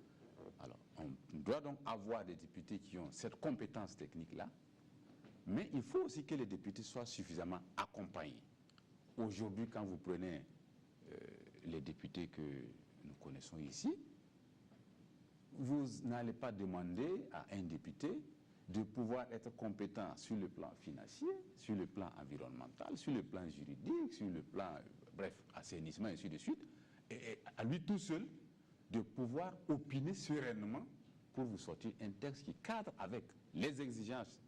Alors, on doit donc avoir des députés qui ont cette compétence technique-là, mais il faut aussi que les députés soient suffisamment accompagnés. Aujourd'hui, quand vous prenez les députés que nous connaissons ici, vous n'allez pas demander à un député de pouvoir être compétent sur le plan financier, sur le plan environnemental, sur le plan juridique, sur le plan, bref, assainissement, et ainsi de suite, et à lui tout seul de pouvoir opiner sereinement pour vous sortir un texte qui cadre avec les exigences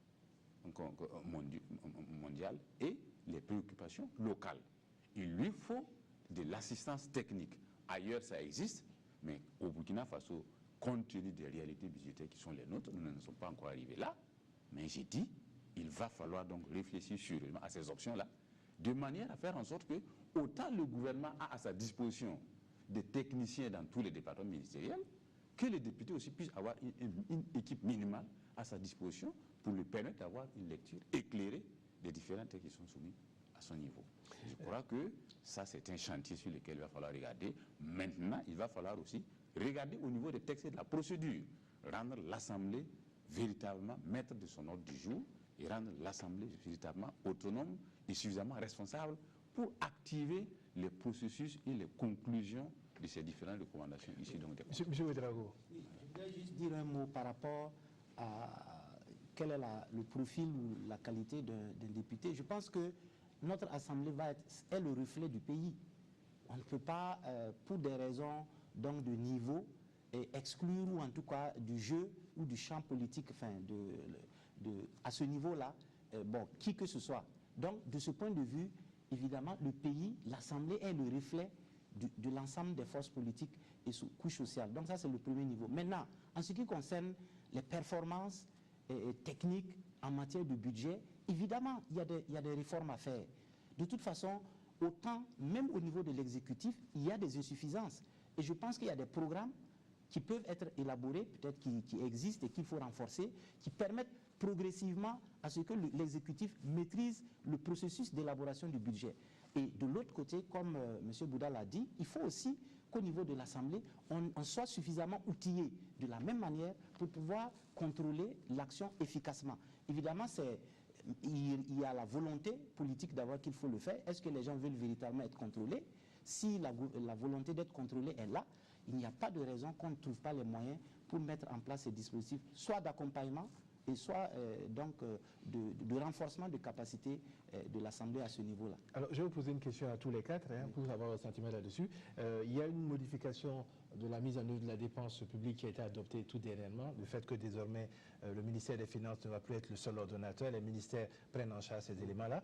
mondiales et les préoccupations locales. Il lui faut de l'assistance technique. Ailleurs, ça existe, mais au Burkina Faso, compte tenu des réalités budgétaires qui sont les nôtres, nous ne sommes pas encore arrivés là. Mais j'ai dit, il va falloir donc réfléchir sérieusement à ces options-là, de manière à faire en sorte que, autant le gouvernement a à sa disposition des techniciens dans tous les départements ministériels, que les députés aussi puissent avoir une équipe minimale à sa disposition pour lui permettre d'avoir une lecture éclairée des différents textes qui sont soumis à son niveau. Je crois que ça, c'est un chantier sur lequel il va falloir regarder. Maintenant, il va falloir aussi regarder au niveau des textes et de la procédure, rendre l'Assemblée véritablement maître de son ordre du jour et rendre l'Assemblée véritablement autonome et suffisamment responsable pour activer les processus et les conclusions de ces différentes recommandations ici. Donc, Monsieur Ouedraogo. Oui, je voudrais juste dire un mot par rapport à quel est le profil ou la qualité d'un député. Je pense que notre Assemblée est le reflet du pays. On ne peut pas, pour des raisons donc, de niveau, exclure ou en tout cas du jeu ou du champ politique, enfin, à ce niveau-là, qui que ce soit. Donc, de ce point de vue, évidemment, le pays, l'Assemblée est le reflet de l'ensemble des forces politiques et couches sociales. Donc ça, c'est le premier niveau. Maintenant, en ce qui concerne les performances techniques en matière de budget, évidemment, il y a des réformes à faire. De toute façon, autant, même au niveau de l'exécutif, il y a des insuffisances. Et je pense qu'il y a des programmes qui peuvent être élaborés, peut-être qui existent et qu'il faut renforcer, qui permettent progressivement à ce que l'exécutif maîtrise le processus d'élaboration du budget. Et de l'autre côté, comme M. Bouda l'a dit, il faut aussi qu'au niveau de l'Assemblée, on soit suffisamment outillé de la même manière pour pouvoir contrôler l'action efficacement. Évidemment, il y a la volonté politique d'avoir qu'il faut le faire. Est-ce que les gens veulent véritablement être contrôlés? Si la volonté d'être contrôlé est là, il n'y a pas de raison qu'on ne trouve pas les moyens pour mettre en place ces dispositifs, soit d'accompagnement, et soit de renforcement de capacité de l'Assemblée à ce niveau-là. Alors, je vais vous poser une question à tous les quatre, pour avoir votre sentiment là-dessus. Il y a une modification de la mise en œuvre de la dépense publique qui a été adoptée tout dernièrement, le fait que désormais le ministère des Finances ne va plus être le seul ordonnateur, les ministères prennent en charge ces éléments-là.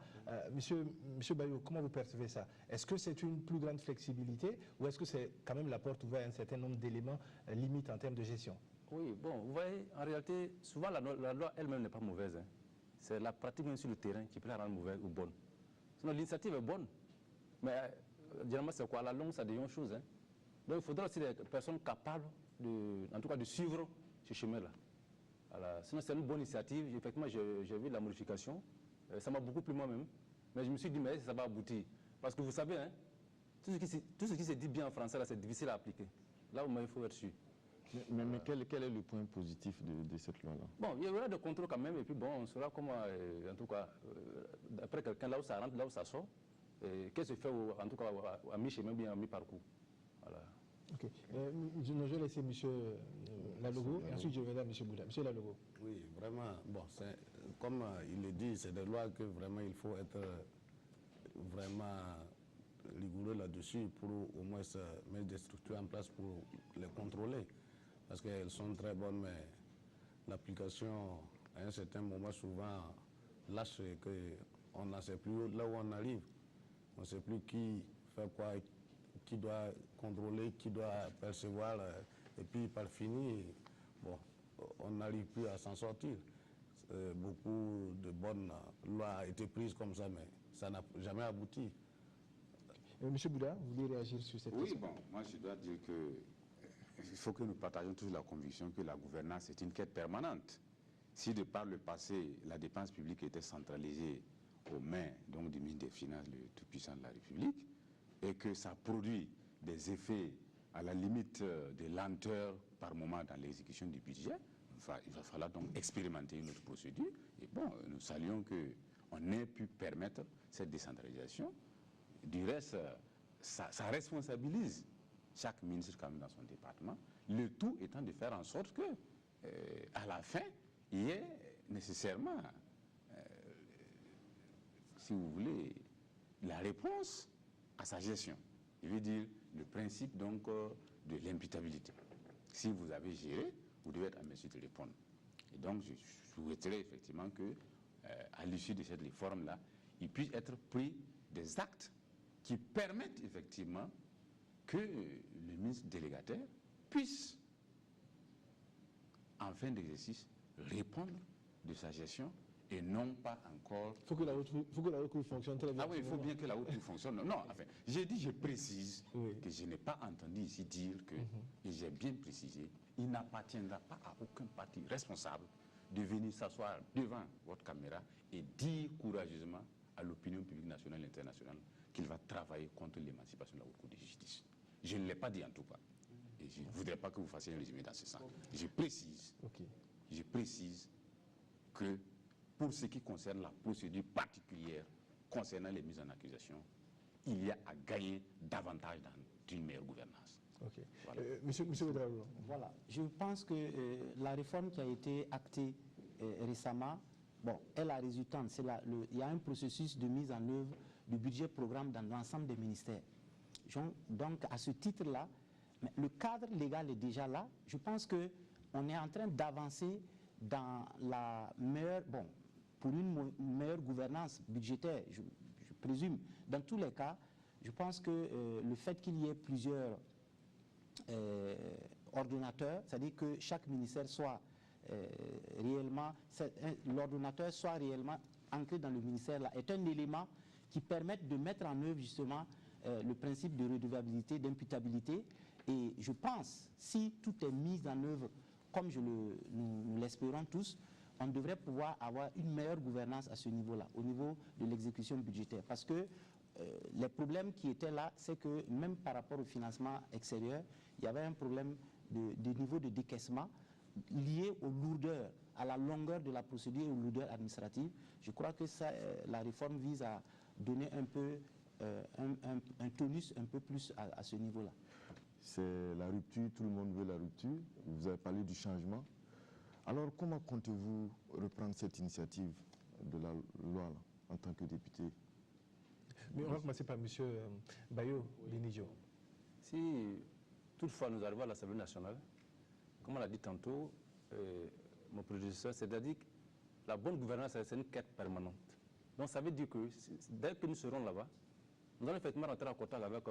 Monsieur Bayo, comment vous percevez ça? Est-ce que c'est une plus grande flexibilité ou est-ce que c'est quand même la porte ouverte à un certain nombre d'éléments limites en termes de gestion? Oui, bon, vous voyez, en réalité, souvent la loi elle-même n'est pas mauvaise. Hein. C'est la pratique même sur le terrain qui peut la rendre mauvaise ou bonne. Sinon, l'initiative est bonne. Mais généralement, c'est quoi? À la longue, ça devient une chose. Hein. Donc, il faudra aussi des personnes capables, en tout cas, de suivre ce chemin-là. Voilà. Sinon, c'est une bonne initiative. Effectivement, j'ai vu la modification. Ça m'a beaucoup plu moi-même. Mais je me suis dit, mais ça va aboutir. Parce que vous savez, hein, tout ce qui se dit bien en français, là, c'est difficile à appliquer. Là, il faut être sûr. Mais quel est le point positif de cette loi-là? Bon, il y aura des contrôles quand même, et puis bon, on saura comment, en tout cas, d'après quelqu'un, là où ça rentre, là où ça sort, qu'est-ce que se fait, en tout cas, à mi-chemin, bien à mi-parcours. Voilà. Ok. Je vais laisser M. Lalogo, et ensuite je vais à M. Bouda. M. Lalogo. Oui, vraiment, bon, comme il le dit, c'est des lois que vraiment il faut être vraiment rigoureux là-dessus pour au moins mettre des structures en place pour les contrôler. Parce qu'elles sont très bonnes, mais l'application, à un certain moment, souvent, lâche et qu'on n'en sait plus là où on arrive. On ne sait plus qui fait quoi, qui doit contrôler, qui doit percevoir. Et puis, par fini, bon, on n'arrive plus à s'en sortir. Beaucoup de bonnes lois ont été prises comme ça, mais ça n'a jamais abouti. Monsieur Bouda, vous voulez réagir sur cette question? Oui, bon, moi je dois dire que il faut que nous partagions tous la conviction que la gouvernance est une quête permanente. Si de par le passé, la dépense publique était centralisée aux mains donc, du ministre des Finances, le tout-puissant de la République, et que ça produit des effets à la limite de lenteur par moment dans l'exécution du budget, il va falloir donc expérimenter une autre procédure. Et bon, nous saluons qu'on ait pu permettre cette décentralisation. Du reste, ça responsabilise chaque ministre quand même dans son département, le tout étant de faire en sorte que, à la fin, il y ait nécessairement, si vous voulez, la réponse à sa gestion. Je veux dire, le principe donc de l'imputabilité. Si vous avez géré, vous devez être en mesure de répondre. Et donc, je souhaiterais effectivement que, à l'issue de cette réforme-là, il puisse être pris des actes qui permettent effectivement que le ministre délégataire puisse, en fin d'exercice, répondre de sa gestion et non pas encore... Il faut que la haute cour fonctionne très bien. Ah oui, il faut bien que la haute cour fonctionne. Non, enfin, j'ai dit, je précise oui. que je n'ai pas entendu ici dire que, et j'ai bien précisé, il n'appartiendra pas à aucun parti responsable de venir s'asseoir devant votre caméra et dire courageusement à l'opinion publique nationale et internationale qu'il va travailler contre l'émancipation de la haute cour de justice. Je ne l'ai pas dit en tout cas. Et je ne voudrais pas que vous fassiez un résumé dans ce sens. Je précise que pour ce qui concerne la procédure particulière concernant les mises en accusation, il y a à gagner davantage dans une meilleure gouvernance. Ok. Voilà. Monsieur Ouedraogo. Voilà. Je pense que la réforme qui a été actée récemment, bon, est la résultante. Il y a un processus de mise en œuvre du budget programme dans l'ensemble des ministères. Donc, à ce titre-là, le cadre légal est déjà là. Je pense qu'on est en train d'avancer dans la meilleure, bon, pour une meilleure gouvernance budgétaire, je présume. Dans tous les cas, je pense que le fait qu'il y ait plusieurs ordonnateurs, c'est-à-dire que chaque ministère soit réellement, l'ordonnateur soit réellement ancré dans le ministère là, est un élément qui permet de mettre en œuvre justement le principe de redevabilité, d'imputabilité. Et je pense, si tout est mis en œuvre comme nous l'espérons tous, on devrait pouvoir avoir une meilleure gouvernance à ce niveau-là, au niveau de l'exécution budgétaire. Parce que les problèmes qui étaient là, c'est que même par rapport au financement extérieur, il y avait un problème de niveau de décaissement lié aux lourdeurs, à la longueur de la procédure et aux lourdeurs administratives. Je crois que ça, la réforme vise à donner un peu un tonus un peu plus à ce niveau-là. C'est la rupture, tout le monde veut la rupture. Vous avez parlé du changement. Alors, comment comptez-vous reprendre cette initiative de la loi là, en tant que député? Mais on va commencer par M. Bayo Benidjo. Si toutefois nous arrivons à l'Assemblée nationale, comme on l'a dit tantôt, mon prédécesseur, c'est-à-dire que la bonne gouvernance, c'est une quête permanente. Donc ça veut dire que dès que nous serons là-bas, nous allons effectivement rentrer en contact avec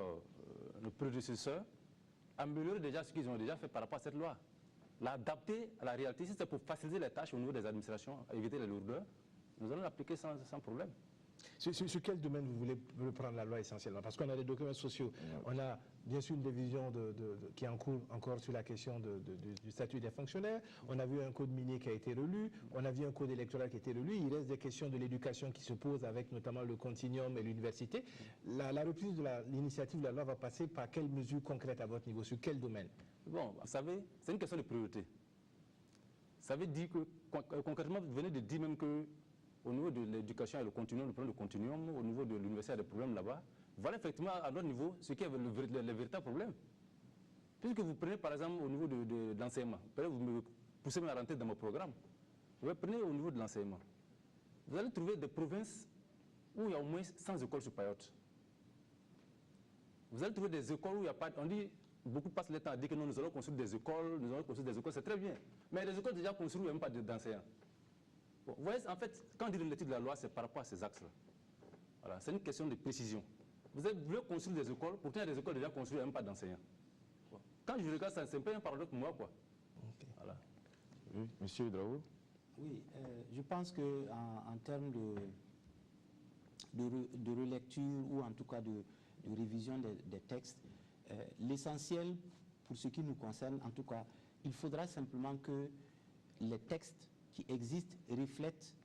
nos prédécesseurs, améliorer déjà ce qu'ils ont déjà fait par rapport à cette loi, l'adapter à la réalité. Si c'est pour faciliter les tâches au niveau des administrations, éviter les lourdeurs, nous allons l'appliquer sans problème. Sur quel domaine vous voulez reprendre la loi essentiellement? Parce qu'on a des documents sociaux, on a bien sûr une division qui est en cours encore sur la question du statut des fonctionnaires, on a vu un code minier qui a été relu, on a vu un code électoral qui a été relu, il reste des questions de l'éducation qui se posent avec notamment le continuum et l'université. La reprise de l'initiative de la loi va passer par quelles mesures concrètes à votre niveau? Sur quel domaine? Bon, vous savez, c'est une question de priorité. Ça veut dire que, concrètement, vous venez de dire même que au niveau de l'éducation et le continuum, le problème de continuum, au niveau de l'université, il y a des problèmes là-bas. Voilà effectivement à notre niveau ce qui est le véritable problème. Puisque vous prenez par exemple au niveau de l'enseignement, vous me poussez à rentrer dans mon programme, vous prenez au niveau de l'enseignement. Vous allez trouver des provinces où il y a au moins 100 écoles sur Payotte. Vous allez trouver des écoles où il n'y a pas... On dit, beaucoup passent le temps à dire que non, nous allons construire des écoles, c'est très bien. Mais les écoles déjà construites, il n'y a même pas d'enseignants. Bon, vous voyez, en fait, quand on dit l'étude de la loi, c'est par rapport à ces axes-là. Voilà, c'est une question de précision. Vous voulez construire des écoles, pourtant il y a des écoles déjà construites, il n'y a même pas d'enseignants. Bon. Quand je regarde ça, c'est un peu un paradoxe pour moi, quoi. Okay. Voilà. Oui, Monsieur Ouedraogo. Oui, je pense qu'en termes de relecture ou en tout cas de révision des textes, l'essentiel pour ce qui nous concerne, en tout cas, il faudra simplement que les textes qui existent reflètent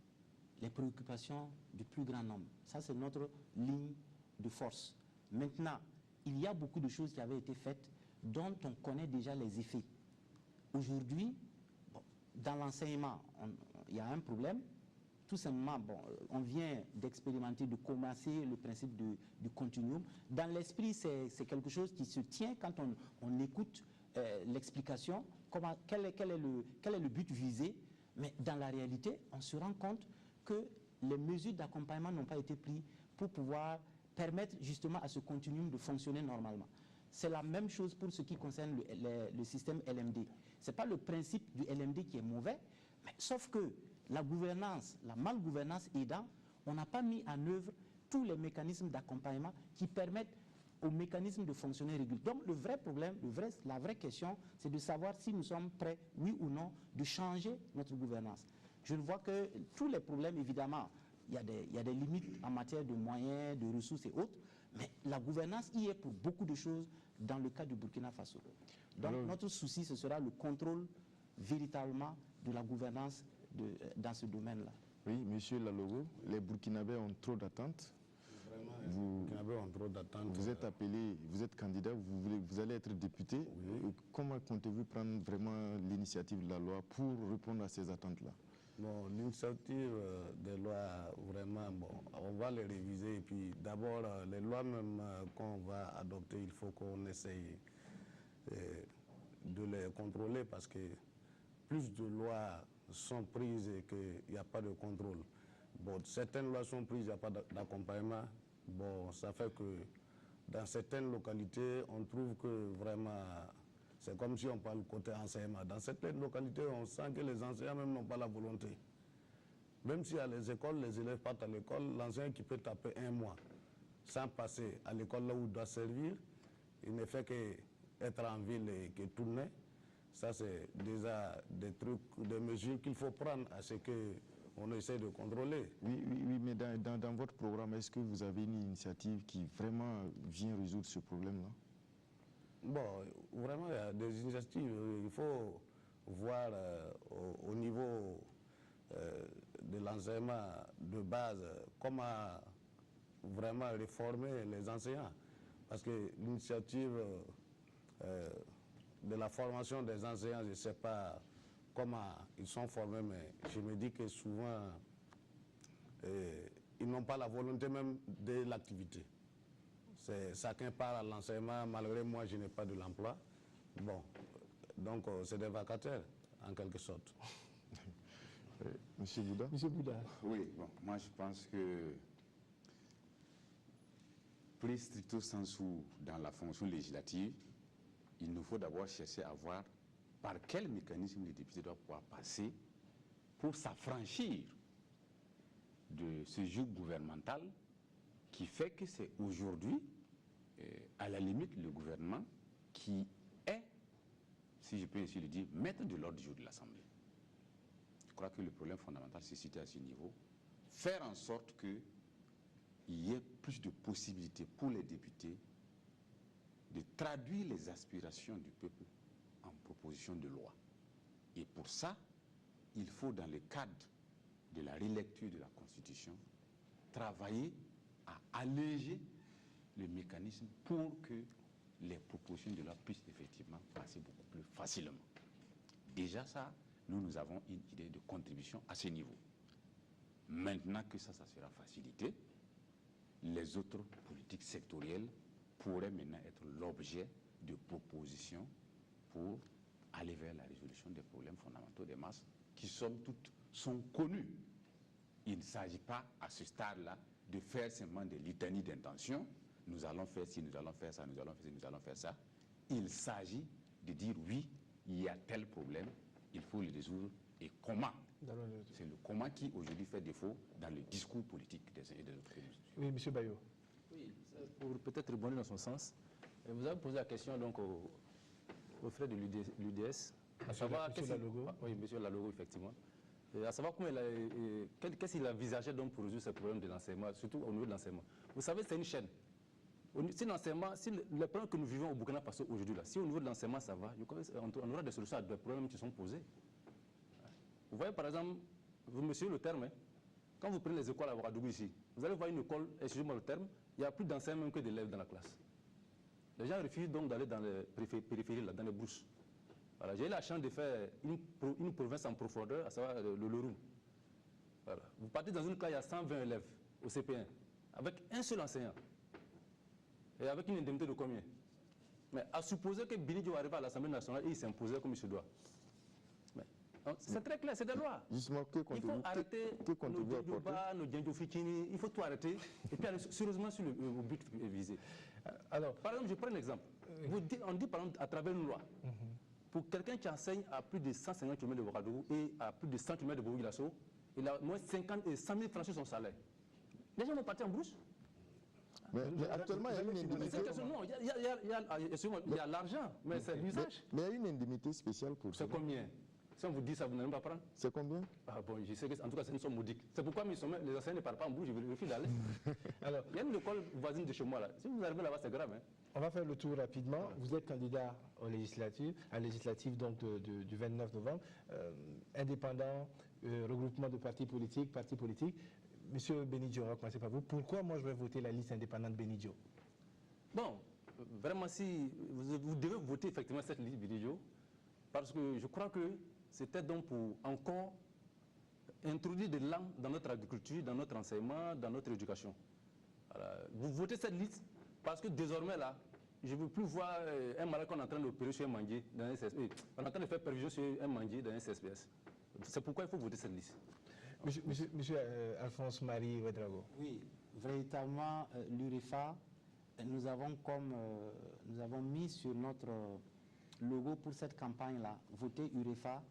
les préoccupations du plus grand nombre. Ça, c'est notre ligne de force. Maintenant, il y a beaucoup de choses qui avaient été faites dont on connaît déjà les effets. Aujourd'hui, bon, dans l'enseignement, il y a un problème. Tout simplement, bon, on vient d'expérimenter, de commencer le principe du continuum. Dans l'esprit, c'est quelque chose qui se tient quand on écoute l'explication, quel est le but visé. Mais dans la réalité, on se rend compte que les mesures d'accompagnement n'ont pas été prises pour pouvoir permettre justement à ce continuum de fonctionner normalement. C'est la même chose pour ce qui concerne le système LMD. Ce n'est pas le principe du LMD qui est mauvais, mais sauf que la gouvernance, la malgouvernance aidant, on n'a pas mis en œuvre tous les mécanismes d'accompagnement qui permettent au mécanisme de fonctionner régulièrement. Donc le vrai problème, la vraie question, c'est de savoir si nous sommes prêts, oui ou non, de changer notre gouvernance. Je vois que tous les problèmes, évidemment, il y a des limites en matière de moyens, de ressources et autres, mais la gouvernance y est pour beaucoup de choses dans le cas du Burkina Faso. Donc notre souci, ce sera le contrôle véritablement de la gouvernance dans ce domaine-là. Oui, Monsieur Lalogo, les Burkinabés ont trop d'attentes. Vous êtes appelé, vous êtes candidat, vous allez être député. Oui. Comment comptez-vous prendre vraiment l'initiative de la loi pour répondre à ces attentes-là? Bon, l'initiative des lois, vraiment, bon, on va les réviser. Et puis d'abord, les lois même qu'on va adopter, il faut qu'on essaye de les contrôler parce que plus de lois sont prises et qu'il n'y a pas de contrôle. Bon, certaines lois sont prises, il n'y a pas d'accompagnement. Bon, ça fait que dans certaines localités, on trouve que vraiment, c'est comme si on parle côté enseignement. Dans certaines localités, on sent que les enseignants même n'ont pas la volonté. Même si à les écoles, les élèves partent à l'école, l'enseignant qui peut taper un mois sans passer à l'école là où il doit servir, il ne fait qu'être en ville et que tourner. Ça, c'est déjà des trucs, des mesures qu'il faut prendre à ce qu'on essaie de contrôler. Oui, mais dans votre programme, est-ce que vous avez une initiative qui vraiment vient résoudre ce problème-là? Bon, vraiment, il y a des initiatives. Il faut voir au niveau de l'enseignement de base comment vraiment réformer les enseignants. Parce que l'initiative de la formation des enseignants, je ne sais pas comment ils sont formés, mais je me dis que souvent, ils n'ont pas la volonté même de l'activité. Chacun part à l'enseignement, malgré moi, je n'ai pas de l'emploi. Bon, donc c'est des vacataires, en quelque sorte. Monsieur Bouda? Monsieur Bouda. Oui, bon, moi je pense que, plus stricto sensu dans la fonction législative, il nous faut d'abord chercher à voir par quel mécanisme les députés doivent pouvoir passer pour s'affranchir de ce joug gouvernemental qui fait que c'est aujourd'hui, à la limite, le gouvernement qui est, si je peux ainsi le dire, maître de l'ordre du jour de l'Assemblée. Je crois que le problème fondamental c'est situé à ce niveau. Faire en sorte qu'il y ait plus de possibilités pour les députés de traduire les aspirations du peuple en propositions de loi. Et pour ça, il faut, dans le cadre de la relecture de la Constitution, travailler à alléger le mécanisme pour que les propositions de loi puissent effectivement passer beaucoup plus facilement. Déjà ça, nous avons une idée de contribution à ce niveau. Maintenant que ça sera facilité, les autres politiques sectorielles pourraient maintenant être l'objet de propositions pour aller vers la résolution des problèmes fondamentaux des masses qui, somme toute, sont connus. Il ne s'agit pas, à ce stade-là, de faire seulement des litanies d'intention. Nous allons faire ci, nous allons faire ça, nous allons faire ci, nous allons faire ça. Il s'agit de dire oui, il y a tel problème, il faut le résoudre et comment. C'est le comment qui aujourd'hui fait défaut dans le discours politique des uns et des autres. Oui, M. Bayo. Oui, pour peut-être rebondir dans son sens, vous avez posé la question donc au frère de l'UDS, à savoir M. Lalogo. Oui, M. Lalogo, effectivement. Et à savoir qu'est-ce qu'il envisageait donc pour résoudre ce problème de l'enseignement, surtout au niveau de l'enseignement. Vous savez, c'est une chaîne. Si l'enseignement, si le problème que nous vivons au Burkina Faso aujourd'hui, si au niveau de l'enseignement ça va, on aura des solutions à des problèmes qui sont posés. Vous voyez par exemple, vous me suivez le terme, hein, quand vous prenez les écoles à Ouagadougou ici, vous allez voir une école, excusez-moi le terme, il y a plus d'enseignants même que d'élèves dans la classe. Les gens refusent donc d'aller dans les périphéries, là, dans les bourses. Voilà, j'ai eu la chance de faire une province en profondeur, à savoir le Loroum. Voilà. Vous partez dans une classe, il y a 120 élèves au CP1, avec un seul enseignant. Et avec une indemnité de combien? Mais à supposer que Binidio arrive à l'Assemblée nationale et il s'imposait comme il se doit. C'est très clair, c'est des lois. Justement, il faut arrêter nos Djendjofitini, il faut tout arrêter et puis aller sérieusement sur le but visé. Alors, par exemple, je prends un exemple. On dit par exemple à travers une loi, pour quelqu'un qui enseigne à plus de 150 km de Ouagadougou et à plus de 100 km de Bourg-Guilasso, il a au moins 50 et 100 000 francs sur son salaire. Les gens vont partir en brousse. Mais actuellement, il y a une indemnité. Non, il y a l'argent, mais c'est l'usage. Mais il y a une indemnité spéciale pour ça. C'est combien? Si on vous dit ça, vous n'allez pas prendre? C'est combien? Ah bon, je sais que, en tout cas, c'est une somme modique. C'est pourquoi les enseignants ne parlent pas en bouche, je refuse d'aller. Alors, il y a une école voisine de chez moi là. Si vous arrivez là-bas, c'est grave. Hein? On va faire le tour rapidement. Vous êtes candidat aux législatives, à la législative donc du 29 novembre. Indépendant, regroupement de partis politiques. Monsieur Benidio, on va commencer par vous. Pourquoi moi je vais voter la liste indépendante Benidio? Bon, vraiment, si vous devez voter effectivement cette liste Benidio, parce que je crois que c'était donc pour encore introduire des langues dans notre agriculture, dans notre enseignement, dans notre éducation. Voilà. Vous votez cette liste parce que désormais là, je ne veux plus voir un malade qu'on est en train d'opérer sur un manguier dans un CSPS. On est en train de faire perfusion sur un manguier dans un CSPS. C'est pourquoi il faut voter cette liste. Monsieur Alphonse Marie Ouedraogo. Oui, véritablement, l'UREFA, nous avons mis sur notre logo pour cette campagne-là, voter UREFA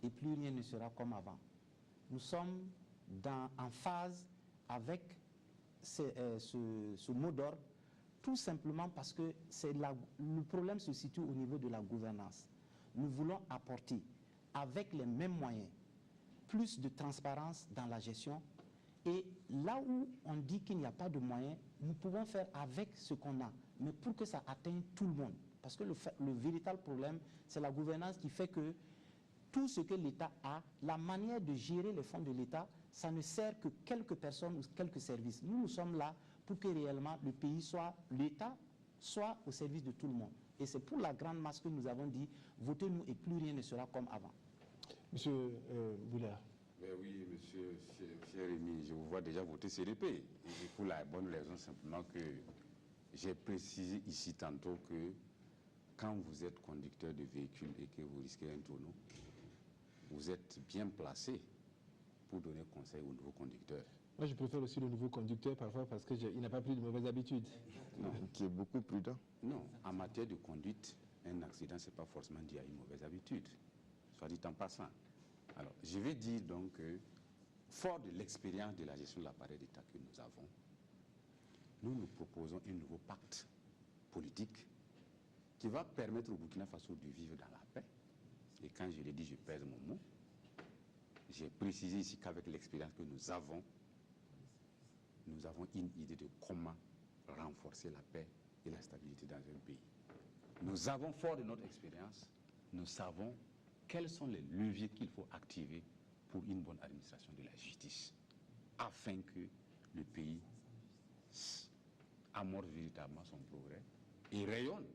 et plus rien ne sera comme avant. Nous sommes en phase avec ce mot d'ordre, tout simplement parce que le problème se situe au niveau de la gouvernance. Nous voulons apporter, avec les mêmes moyens, plus de transparence dans la gestion. Et là où on dit qu'il n'y a pas de moyens, nous pouvons faire avec ce qu'on a, mais pour que ça atteigne tout le monde. Parce que le véritable problème, c'est la gouvernance qui fait que tout ce que l'État a, la manière de gérer les fonds de l'État, ça ne sert que quelques personnes ou quelques services. Nous sommes là pour que réellement le pays l'État soit au service de tout le monde. Et c'est pour la grande masse que nous avons dit, votez-nous et plus rien ne sera comme avant. Monsieur Boulard. Oui, monsieur Rémi, je vous vois déjà voter CDP. Et pour la bonne raison simplement que j'ai précisé ici tantôt que quand vous êtes conducteur de véhicule et que vous risquez un tonneau, vous êtes bien placé pour donner conseil aux nouveaux conducteurs. Moi, je préfère aussi le nouveau conducteur parfois parce qu'il n'a pas pris de mauvaises habitudes. Non. Qui est beaucoup prudent. Non, en matière de conduite, un accident, ce n'est pas forcément dû à une mauvaise habitude, soit dit en passant. Alors, je vais dire donc que, fort de l'expérience de la gestion de l'appareil d'État que nous avons, nous proposons un nouveau pacte politique qui va permettre au Burkina Faso de vivre dans la paix. Et quand je l'ai dit, je pèse mon mot. J'ai précisé ici qu'avec l'expérience que nous avons une idée de comment renforcer la paix et la stabilité dans un pays. Nous avons, fort de notre expérience, nous savons quels sont les leviers qu'il faut activer pour une bonne administration de la justice, afin que le pays amorce véritablement son progrès et rayonne,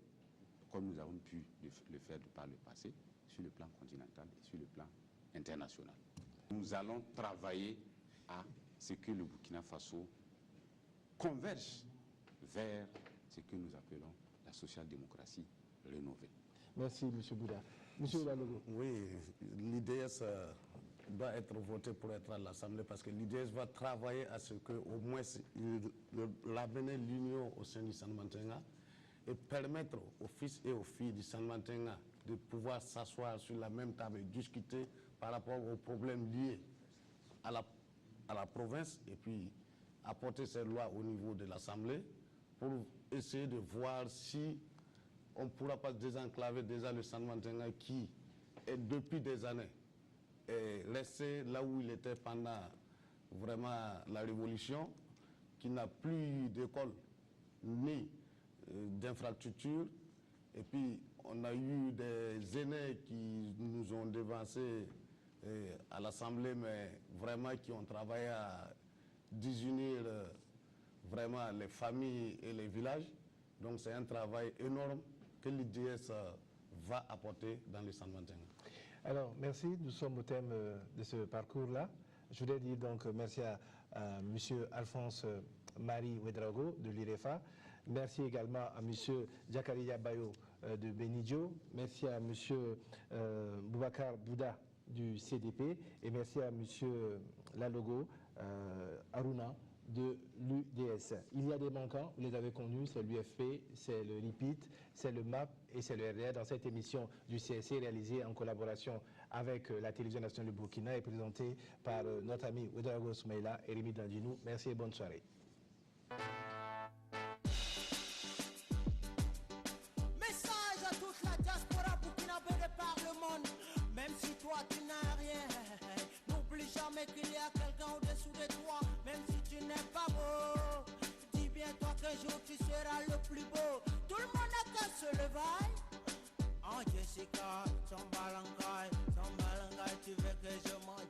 comme nous avons pu le faire par le passé, sur le plan continental et sur le plan international. Nous allons travailler à ce que le Burkina Faso converge vers ce que nous appelons la social-démocratie rénovée. Merci, M. Bouda. Monsieur Lalogo. Oui, l'IDS doit être voté pour être à l'Assemblée parce que l'IDS va travailler à ce qu'au moins l'avenir l'union au sein du San-Mantenga et permettre aux fils et aux filles du San-Mantenga de pouvoir s'asseoir sur la même table et discuter par rapport aux problèmes liés à la province et puis apporter ces lois au niveau de l'Assemblée pour essayer de voir si on ne pourra pas désenclaver déjà le San-Mantenga qui est depuis des années resté là où il était pendant vraiment la révolution, qui n'a plus d'école ni d'infrastructures. Et puis on a eu des aînés qui nous ont devancés à l'Assemblée, mais vraiment qui ont travaillé à désunir vraiment les familles et les villages. Donc c'est un travail énorme que l'IDS va apporter dans le San-Mantenga. Alors, merci. Nous sommes au thème de ce parcours-là. Je voudrais dire donc merci à M. Alphonse Marie Ouedraogo de l'IREFA. Merci également à M. Jakaria Bayo de Benidjo. Merci à M. Boubacar Bouda du CDP. Et merci à M. Lalogo Aruna de l'UDS. Il y a des manquants, vous les avez connus, c'est l'UFP, c'est le RIPIT, c'est le MAP et c'est le RDR dans cette émission du CSC réalisée en collaboration avec la télévision nationale du Burkina et présentée par notre ami Ouedraogo Soumaïla et Rémi Dandinou. Merci et bonne soirée. Message à toute la diaspora burkinabé de par le monde, même si toi tu n'as rien, n'oublie jamais qu'il y a quelqu'un au-dessous de toi, même si tu n'es pas beau. Dis bien toi qu'un jour tu seras le plus beau. Tout le monde n'a qu'à se lever. Oh Jessica, son balangay, tu veux que je mange.